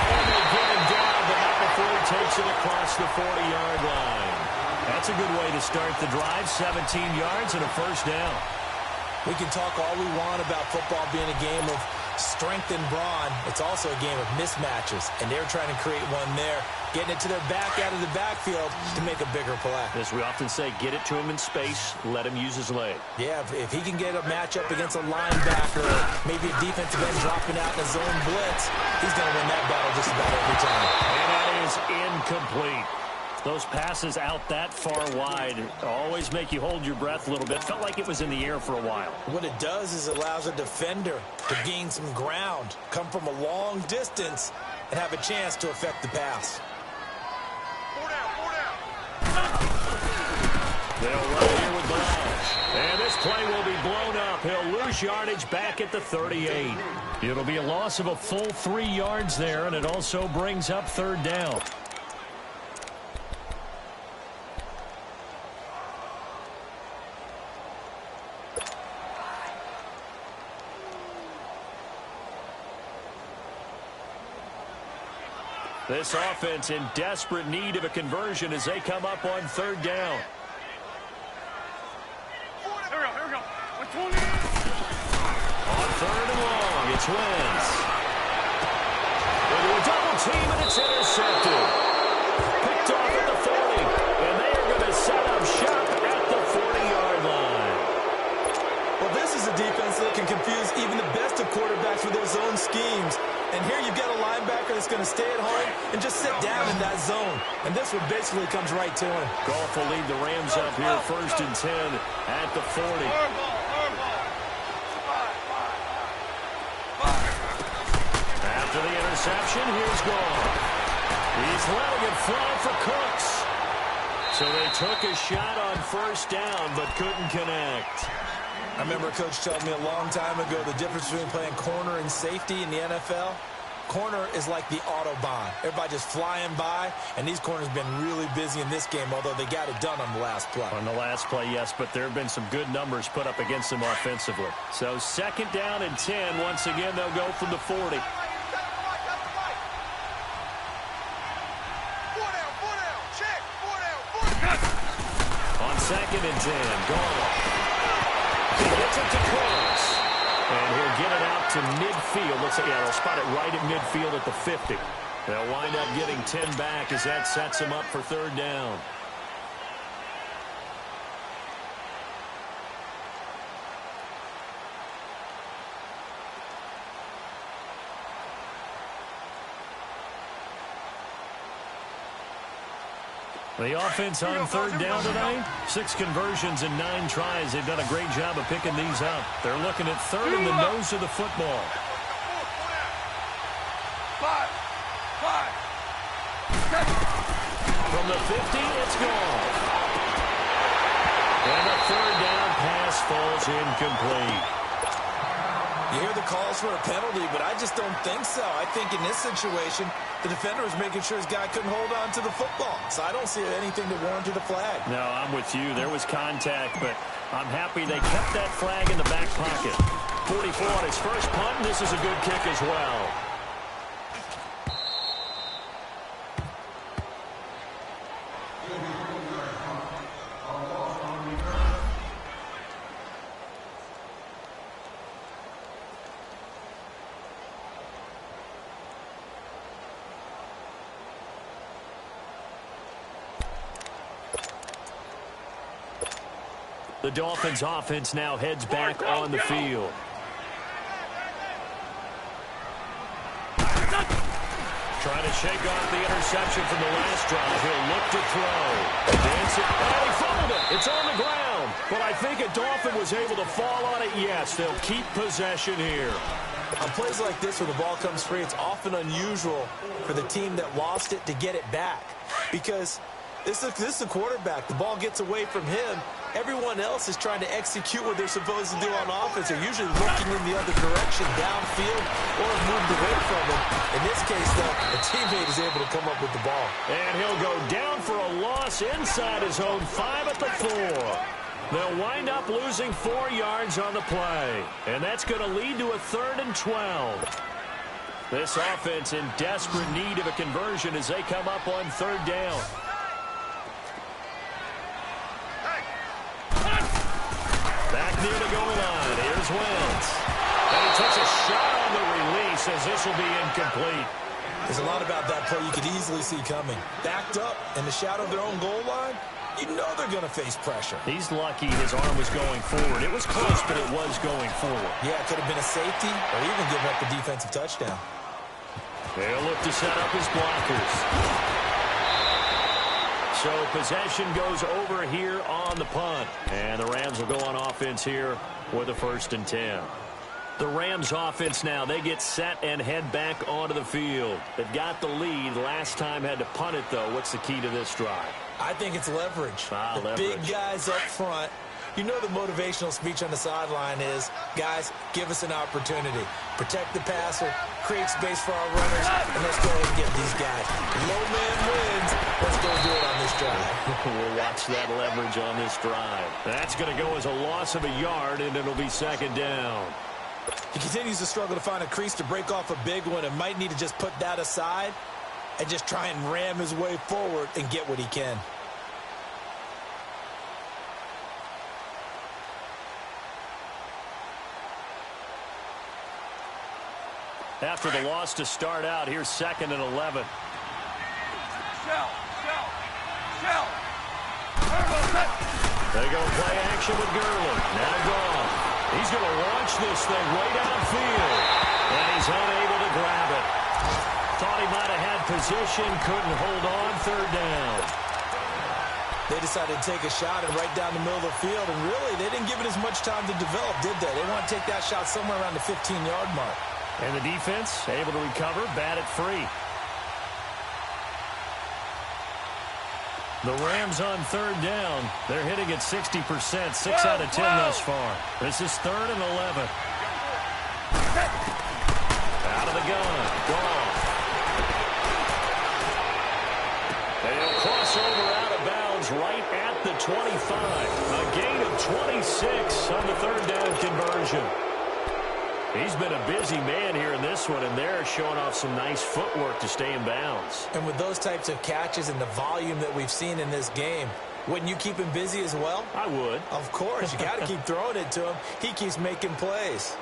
And they get him down, but not before he takes it across the 40-yard line. That's a good way to start the drive. 17 yards and a first down. We can talk all we want about football being a game of strength and brawn. It's also a game of mismatches, and they're trying to create one there, getting it to their back out of the backfield to make a bigger play. As we often say, get it to him in space, let him use his leg. Yeah, if he can get a matchup against a linebacker, or maybe a defensive end dropping out in a zone blitz, he's going to win that battle just about every time. And that is incomplete. Those passes out that far wide always make you hold your breath a little bit. Felt like it was in the air for a while. What it does is it allows a defender to gain some ground, come from a long distance, and have a chance to affect the pass. They'll run here with Blige. And this play will be blown up. He'll lose yardage back at the 38. It'll be a loss of a full 3 yards there, and it also brings up third down. This offense in desperate need of a conversion as they come up on third down. Here we go. On third and long, it's Wentz. Into a double team, and it's intercepted. Picked off at the 40, and they are going to set up shop at the 40-yard line. Well, this is a defense that can confuse even the best of quarterbacks with their zone schemes. And here you've got a linebacker that's going to stay at home and just sit down in that zone. And this one basically comes right to him. Goff will lead the Rams up here, first and 10 at the 40. After the interception, here's Goff. He's letting it fly for Cooks. So they took a shot on first down, but couldn't connect. I remember a coach telling me a long time ago the difference between playing corner and safety in the NFL. Corner is like the Autobahn. Everybody just flying by, and these corners have been really busy in this game, although they got it done on the last play. On the last play, yes, but there have been some good numbers put up against them offensively. So second down and 10. Once again, they'll go from the 40. On second and 10, Goff. He gets it to Cooks. And he'll get it out to midfield. Looks like, yeah, they'll spot it right at midfield at the 50. They'll wind up getting 10 back as that sets them up for third down. The offense on third down tonight, 6 conversions and 9 tries. They've done a great job of picking these up. They're looking at third in the nose of the football. From the 50, it's gone. And the third down pass falls incomplete. You hear the calls for a penalty, but I just don't think so. I think in this situation, the defender was making sure his guy couldn't hold on to the football. So I don't see anything to warrant a flag. No, I'm with you. There was contact, but I'm happy they kept that flag in the back pocket. 44 on his first punt, and this is a good kick as well. The Dolphins offense now heads back on the field. Trying to shake off the interception from the last drive. He'll look to throw. Advance it. And he fumbled it. It's on the ground. But I think a Dolphin was able to fall on it. Yes, they'll keep possession here. On plays like this where the ball comes free, it's often unusual for the team that lost it to get it back. Because this is the quarterback. The ball gets away from him. Everyone else is trying to execute what they're supposed to do on offense. They're usually looking in the other direction, downfield, or have moved away from him. In this case, though, a teammate is able to come up with the ball. And he'll go down for a loss inside his own 5 at the 4. They'll wind up losing 4 yards on the play. And that's going to lead to a 3rd and 12. This offense in desperate need of a conversion as they come up on 3rd down. Back near the goal line. Here's Wentz. And he takes a shot on the release as this will be incomplete. There's a lot about that play you could easily see coming. Backed up in the shadow of their own goal line, you know they're going to face pressure. He's lucky his arm was going forward. It was close, but it was going forward. Yeah, it could have been a safety or even giving up the defensive touchdown. They'll look to set up his blockers. So possession goes over here on the punt. And the Rams will go on offense here with a 1st and 10. The Rams offense now, they get set and head back onto the field. They've got the lead. Last time had to punt it, though. What's the key to this drive? I think it's leverage. Leverage. Big guys up front. You know the motivational speech on the sideline is, guys, give us an opportunity. Protect the passer, create space for our runners, and let's go ahead and get these guys. Low man wins. Let's go do it on this drive. We'll watch that leverage on this drive. That's going to go as a loss of a yard, and it'll be 2nd down. He continues to struggle to find a crease to break off a big one and might need to just put that aside and just try and ram his way forward and get what he can. After the loss to start out, here's 2nd and 11. They go play action with Gurley. Now gone. He's going to launch this thing way downfield. And he's unable to grab it. Thought he might have had position, couldn't hold on. 3rd down. They decided to take a shot and right down the middle of the field. And really, they didn't give it as much time to develop, did they? They want to take that shot somewhere around the 15-yard mark. And the defense able to recover, bat it free. The Rams on 3rd down. They're hitting at 60%, 6 out of 10 thus far. This is 3rd and 11. Out of the gun. Gone. They'll cross over out of bounds right at the 25. A gain of 26 on the 3rd down conversion. He's been a busy man here in this one, and they're showing off some nice footwork to stay in bounds. And with those types of catches and the volume that we've seen in this game, wouldn't you keep him busy as well? I would. Of course. You got to keep throwing it to him. He keeps making plays.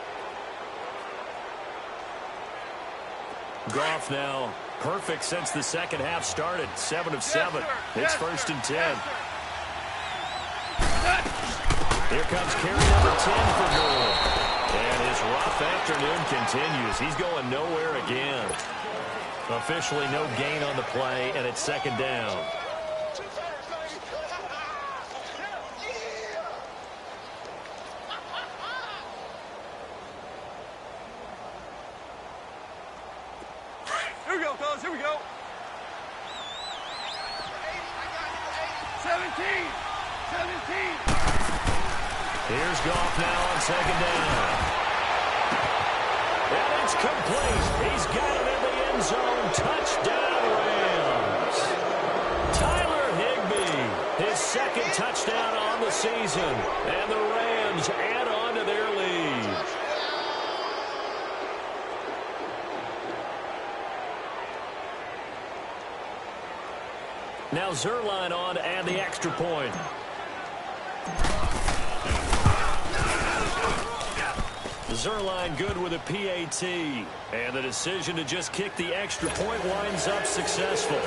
Goff now perfect since the 2nd half started. 7 of 7. It's 1st and 10. Here comes carry number 10 for Gurley. And his rough afternoon continues. He's going nowhere again. Officially no gain on the play, and it's 2nd down. Here we go, fellas. Here we go. 17. Here's Goff now on 2nd down. And it's complete. He's got it in the end zone. Touchdown, Rams. Tyler Higbee, his 2nd touchdown on the season. And the Rams add on to their lead. Now Zerline on to add the extra point. Zerline good with a PAT. And the decision to just kick the extra point winds up successful.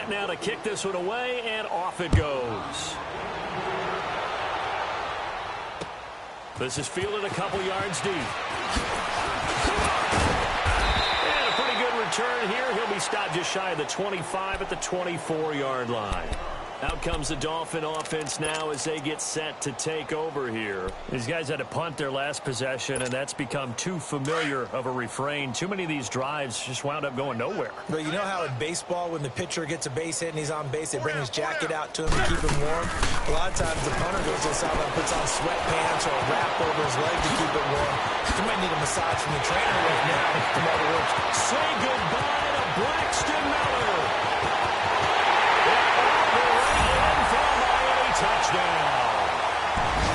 set now to kick this one away, and off it goes. This is fielded a couple yards deep. And a pretty good return here. He'll be stopped just shy of the 25 at the 24-yard line. Out comes the Dolphin offense now as they get set to take over here. These guys had to punt their last possession, and that's become too familiar of a refrain. Too many of these drives just wound up going nowhere. But you know how in baseball, when the pitcher gets a base hit and he's on base, they bring his jacket out to him to keep him warm? A lot of times the punter goes to the sideline and puts on sweatpants or a wrap over his leg to keep it warm. You might need a massage from the trainer right now to come out of work. Say goodbye to Braxton Miller. Touchdown.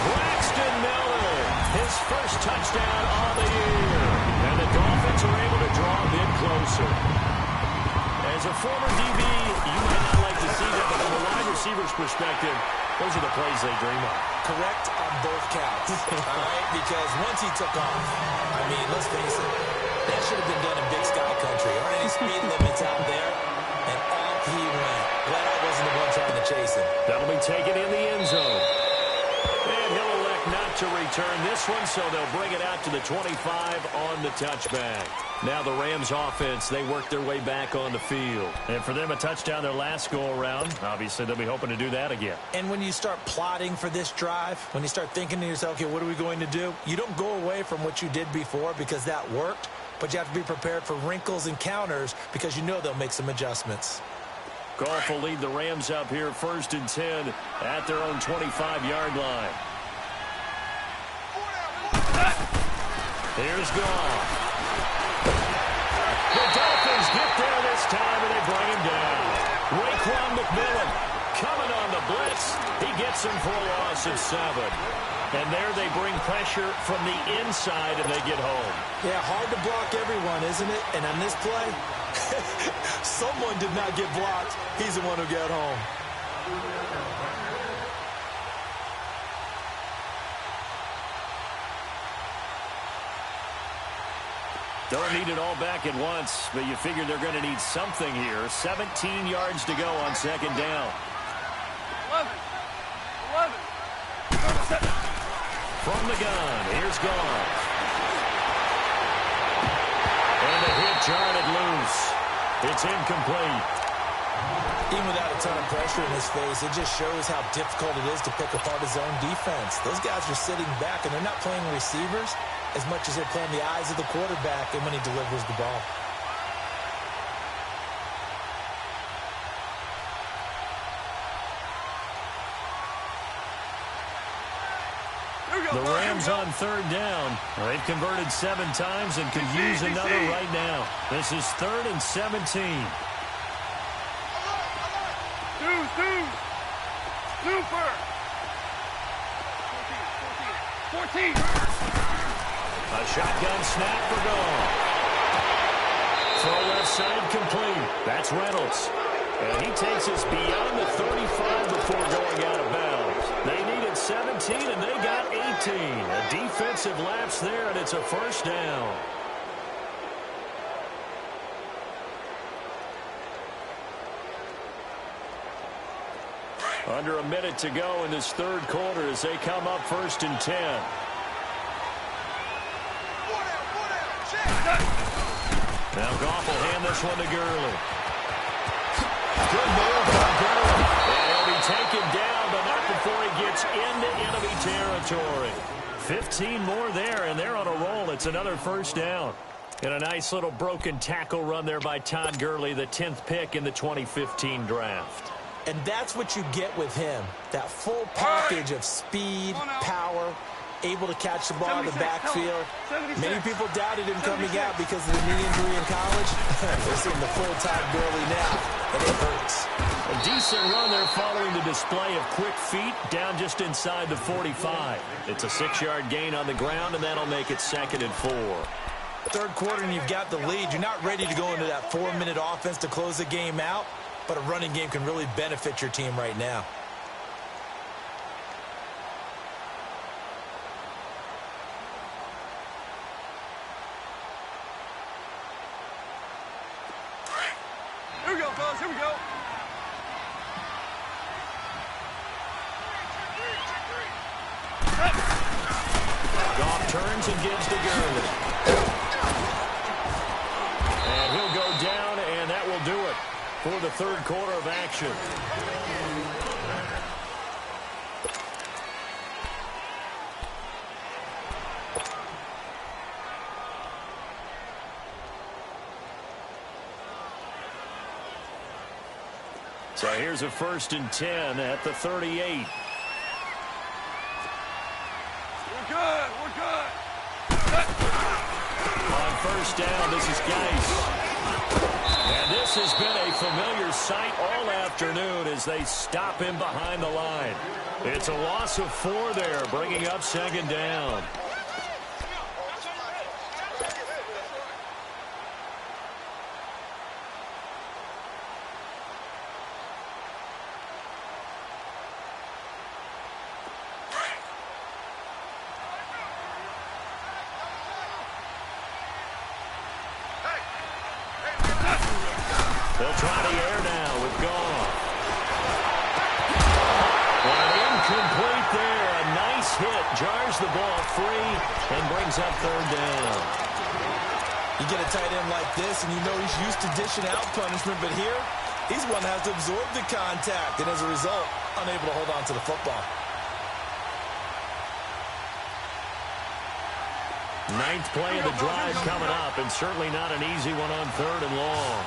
Braxton Miller, his first touchdown on the year. And the Dolphins are able to draw a bit closer. As a former DB, you might not like to see that, but from a wide receiver's perspective, those are the plays they dream of. Correct on both counts. All right, because once he took off, I mean, let's face it, that should have been done in Big Sky Country. Aren't any speed limits out there? And off he went. Glad I wasn't the one trying to chase him. That'll be taken in the end zone. And he'll elect not to return this one, so they'll bring it out to the 25 on the touchback. Now the Rams offense, they work their way back on the field. And for them, a touchdown their last go-around. Obviously, they'll be hoping to do that again. And when you start plotting for this drive, when you start thinking to yourself, okay, what are we going to do? You don't go away from what you did before because that worked, but you have to be prepared for wrinkles and counters because you know they'll make some adjustments. Goff will lead the Rams up here 1st and 10 at their own 25-yard line. Here's Goff. The Dolphins get there this time, and they bring him down. Raekwon McMillan coming on the blitz. He gets him for a loss of 7. And there they bring pressure from the inside, and they get home. Yeah, hard to block everyone, isn't it? And on this play, someone did not get blocked. He's the one who got home. Don't need it all back at once, but you figure they're going to need something here. 17 yards to go on 2nd down. 11. From the gun, here's Goff. And a hit jarred loose. It's incomplete. Even without a ton of pressure in his face, it just shows how difficult it is to pick apart his own defense. Those guys are sitting back, and they're not playing receivers as much as they're playing the eyes of the quarterback and when he delivers the ball. The Rams on 3rd down. They've converted 7 times and could use another right now. This is 3rd and 17. Super. 14. A shotgun snap for Goff. Throw left side complete. That's Reynolds. And he takes us beyond the 35 before going out of bounds. They needed 17, and they got 18. A defensive lapse there, and it's a 1st down. Under a minute to go in this 3rd quarter as they come up 1st and 10. Now Goff will hand this one to Gurley. Good move by Gurley. And he'll be taken down, but not before he gets into enemy territory. 15 more there, and they're on a roll. It's another 1st down. And a nice little broken tackle run there by Todd Gurley, the 10th pick in the 2015 draft. And that's what you get with him, that full package of speed, power, able to catch the ball in the backfield. Many people doubted him coming out because of the knee injury in college. They're seeing the full-time Gurley now, and it hurts. A decent run there following the display of quick feet down just inside the 45. It's a 6-yard gain on the ground, and that'll make it 2nd and 4. 3rd quarter, and you've got the lead. You're not ready to go into that 4-minute offense to close the game out, but a running game can really benefit your team right now. Here we go, fellas. Here we go. turns and gives to Gurley. And he'll go down, and that will do it for the third quarter of action. So here's a 1st and 10 at the 38. We're good. We're good. On 1st down, this is Geis. And this has been a familiar sight all afternoon as they stop him behind the line. It's a loss of 4 there, bringing up 2nd down. They'll try the air now with Goff. And incomplete there. A nice hit. Jars the ball free and brings up 3rd down. You get a tight end like this, and you know he's used to dishing out punishment, but here, he's one that has to absorb the contact, and as a result, unable to hold on to the football. 9th play of the drive coming up, and certainly not an easy one on 3rd and long.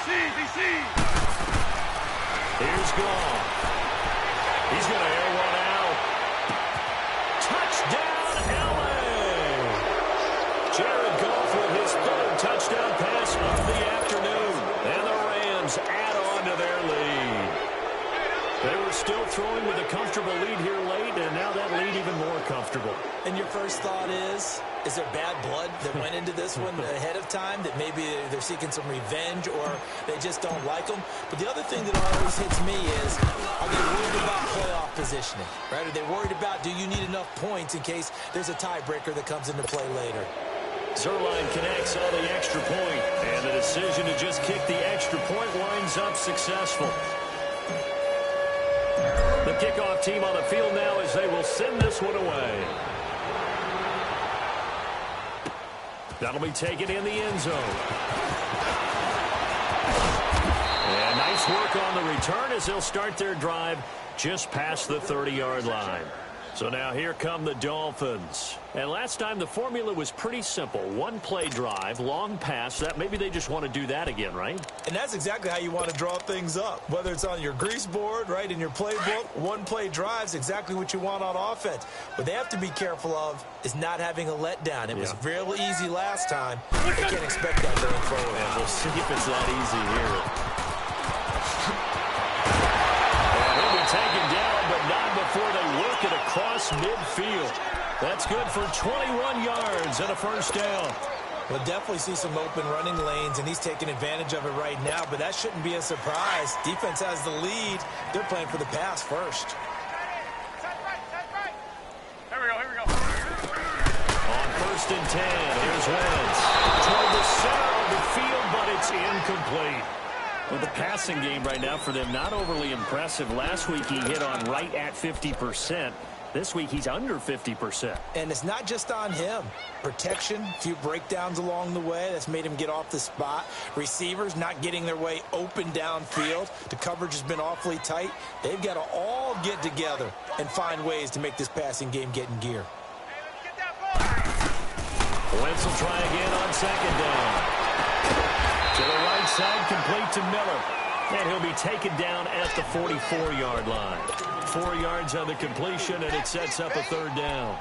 DC. Here's Goff. He's going to air one out. Touchdown, LA! Jared Goff with his 3rd touchdown pass of the afternoon. And the Rams add on to their lead. They were still throwing with a comfortable lead here late, and now that lead even more comfortable. And your first thought is there bad blood that went into this one ahead of time, that maybe they're seeking some revenge or they just don't like them? But the other thing that always hits me is, are they worried about playoff positioning? Right? Are they worried about, do you need enough points in case there's a tiebreaker that comes into play later? Zerline connects on the extra point, and the decision to just kick the extra point winds up successful. The kickoff team on the field now as they will send this one away. That'll be taken in the end zone. And nice work on the return as they'll start their drive just past the 30-yard line. So now here come the Dolphins. And last time the formula was pretty simple. 1-play drive, long pass. That maybe they just want to do that again, right? And that's exactly how you want to draw things up. Whether it's on your grease board, right, in your playbook, 1-play drive's exactly what you want on offense. What they have to be careful of is not having a letdown. It was real easy last time. They can't expect that going forward. And we'll see if it's that easy here. And he'll be taken down, but not before they work it across midfield. That's good for 21 yards and a 1st down. We'll definitely see some open running lanes, and he's taking advantage of it right now, but that shouldn't be a surprise. Defense has the lead. They're playing for the pass first. Here we go. On 1st and 10, here's Wentz. Toward the center of the field, but it's incomplete. Well, the passing game right now for them, not overly impressive. Last week he hit on right at 50%. This week he's under 50%. And it's not just on him. Protection, a few breakdowns along the way. That's made him get off the spot. Receivers not getting their way open downfield. The coverage has been awfully tight. They've got to all get together and find ways to make this passing game get in gear. Wentz will try again on 2nd down. To the right side, complete to Miller. And he'll be taken down at the 44-yard line. 4 yards on the completion, and it sets up a 3rd down.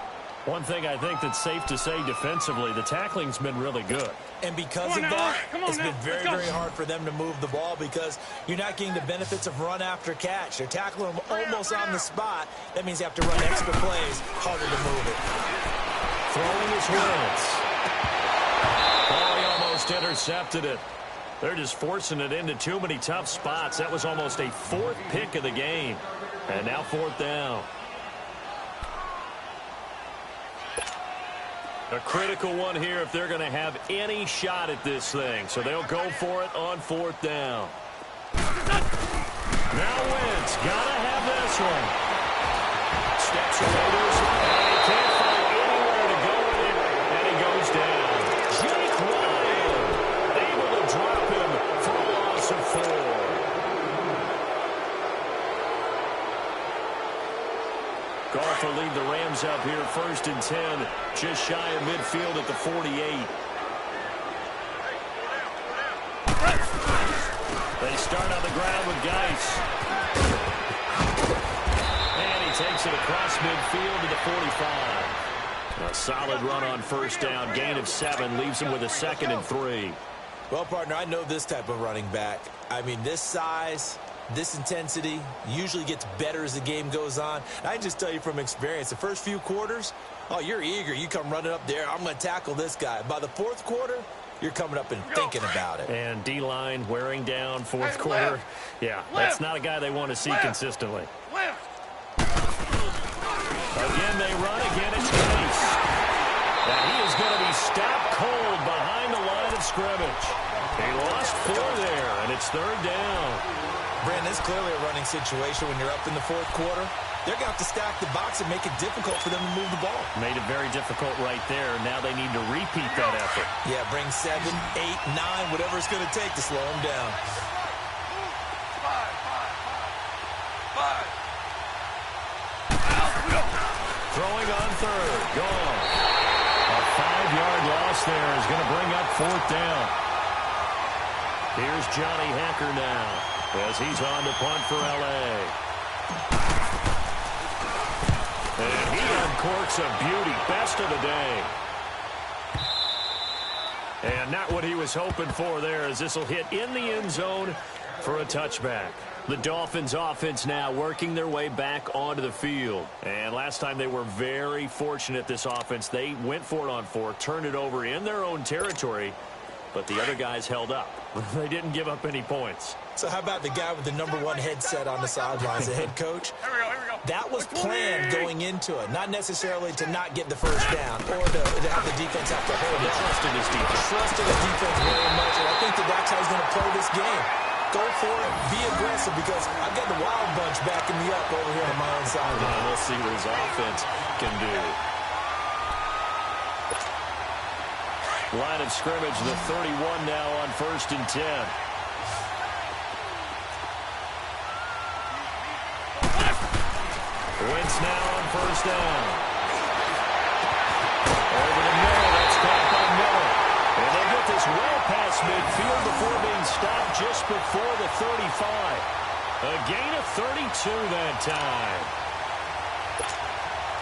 One thing I think that's safe to say defensively, the tackling's been really good. And because of that, it's been very, very hard for them to move the ball because you're not getting the benefits of run after catch. They're tackling them almost on the spot. That means you have to run extra plays, harder to move it. Throwing his Wentz. Oh, he almost intercepted it. They're just forcing it into too many tough spots. That was almost a 4th pick of the game. And now 4th down. A critical one here if they're going to have any shot at this thing. So they'll go for it on 4th down. Now Wentz. Got to have this one. Steps away, and he can't Golf will lead the Rams up here 1st and 10, just shy of midfield at the 48. They start on the ground with Geis. And he takes it across midfield to the 45. A solid run on 1st down. Gain of 7 leaves him with a 2nd and 3. Well, partner, I know this type of running back. I mean, this size, this intensity usually gets better as the game goes on. And I just tell you from experience, the first few quarters, oh, you're eager. You come running up there. I'm going to tackle this guy. By the 4th quarter, you're coming up and thinking about it. And D-line wearing down 4th quarter. Yeah, that's not a guy they want to see consistently. Again, they run. Again, it's Chase. And he is going to be stopped cold behind the line of scrimmage. He lost 4 there, and it's 3rd down. Brandon, it's clearly a running situation when you're up in the 4th quarter. They're going to have to stack the box and make it difficult for them to move the ball. Made it very difficult right there. Now they need to repeat that effort. Yeah, bring 7, 8, 9, whatever it's going to take to slow them down. Throwing on 3rd. Gone. A 5-yard loss there is going to bring up 4th down. Here's Johnny Hacker now as he's on to punt for L.A. And he uncorks a beauty. Best of the day. And not what he was hoping for there, as this will hit in the end zone for a touchback. The Dolphins offense now working their way back onto the field. And last time they were very fortunate, this offense. They went for it on 4, turned it over in their own territory, but the other guys held up. They didn't give up any points. So how about the guy with the #1 headset on the sidelines, the head coach? Here we go. That was planned going into it, not necessarily to not get the 1st down or to have the defense have to hold it. Trusted his defense. Trusted his defense very much, and I think that's how he's going to play this game. Go for it, be aggressive, because I've got the wild bunch backing me up over here on my own side. We'll see what his offense can do. Line of scrimmage, the 31 now on 1st and 10. Wentz now on 1st down. Over the middle, that's caught by Miller. And they get this well past midfield before being stopped just before the 35. A gain of 32 that time.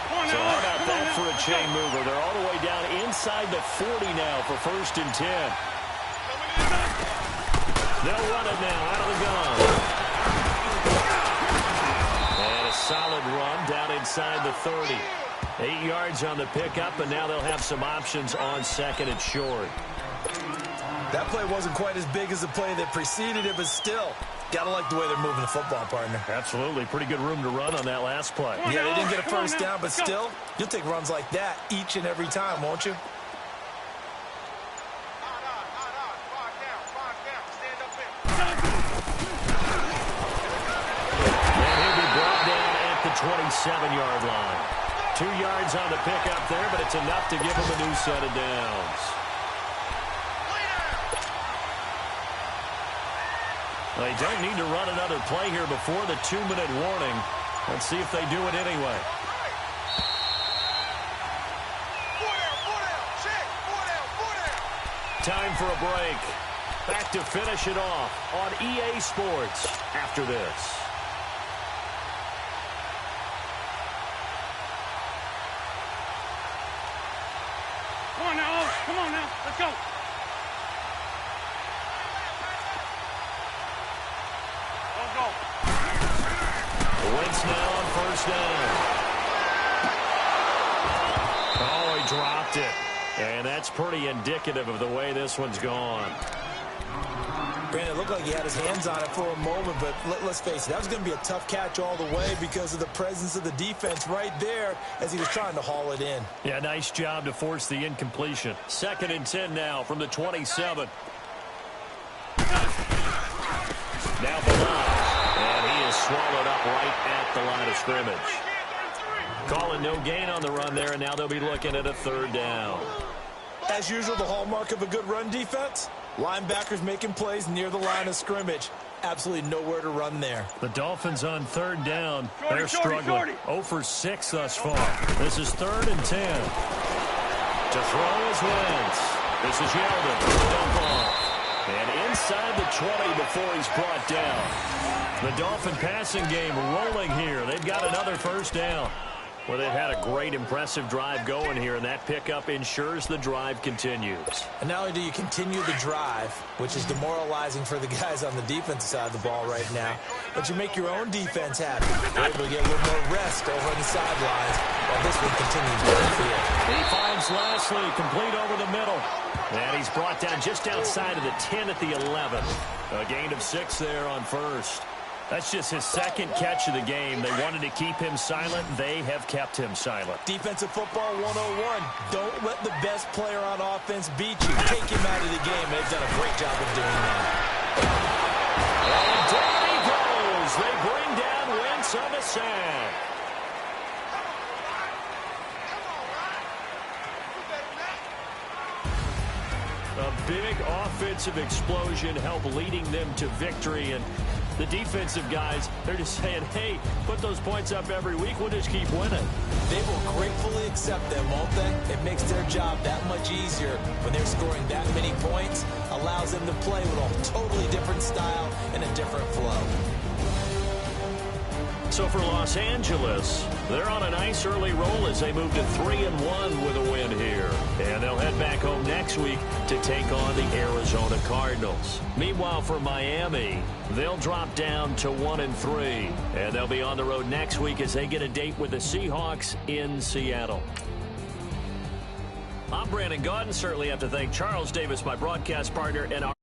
So how about that for a chain mover? They're all the way down inside the 40 now for 1st and 10. They'll run it now out of the gun. And a solid run down inside the 30. 8 yards on the pickup, and now they'll have some options on 2nd and short. That play wasn't quite as big as the play that preceded it, but still, got to like the way they're moving the football, partner. Absolutely. Pretty good room to run on that last play. Yeah, they didn't get a 1st down, but still, you'll take runs like that each and every time, won't you? And he'll be brought down at the 27-yard line. 2 yards on the pickup there, but it's enough to give him a new set of downs. They don't need to run another play here before the 2-minute warning. Let's see if they do it anyway. Time for a break. Back to finish it off on EA Sports after this. Come on now, let's go. Wentz now on 1st down. Oh, he dropped it. And that's pretty indicative of the way this one's gone. Brandon, it looked like he had his hands on it for a moment, but let's face it, that was going to be a tough catch all the way because of the presence of the defense right there as he was trying to haul it in. Yeah, nice job to force the incompletion. 2nd and 10 now from the 27. Now Bernard. And he is swallowed up right at the line of scrimmage. Calling no gain on the run there, and now they'll be looking at a 3rd down. As usual, the hallmark of a good run defense, linebackers making plays near the line of scrimmage. Absolutely nowhere to run there. The Dolphins on third down. Shorty, They're shorty, struggling. shorty. 0 for 6 thus far. This is 3rd and 10. To throw is Wentz. This is Yeldon. Dump off. And inside the 20 before he's brought down. The Dolphin passing game rolling here. They've got another first down. Well, they've had a great, impressive drive going here, and that pickup ensures the drive continues. And not only do you continue the drive, which is demoralizing for the guys on the defensive side of the ball right now, but you make your own defense happy. You're able to get a little more rest over on the sidelines while this one continues down the field. He finds Lashley complete over the middle. And he's brought down just outside of the 10 at the 11. A gain of 6 there on first. That's just his second catch of the game. They wanted to keep him silent. They have kept him silent. Defensive football 101. Don't let the best player on offense beat you. Take him out of the game. They've done a great job of doing that. And down he goes. They bring down Wentz on the sack. A big offensive explosion helped leading them to victory. And the defensive guys, they're just saying, hey, put those points up every week. We'll just keep winning. They will gratefully accept them, won't they? It makes their job that much easier when they're scoring that many points. Allows them to play with a totally different style and a different flow. So for Los Angeles, they're on a nice early roll as they move to 3-1 with a win here. And they'll head back home next week to take on the Arizona Cardinals. Meanwhile, for Miami, they'll drop down to 1-3. And they'll be on the road next week as they get a date with the Seahawks in Seattle. I'm Brandon Gaudin. Certainly have to thank Charles Davis, my broadcast partner, and our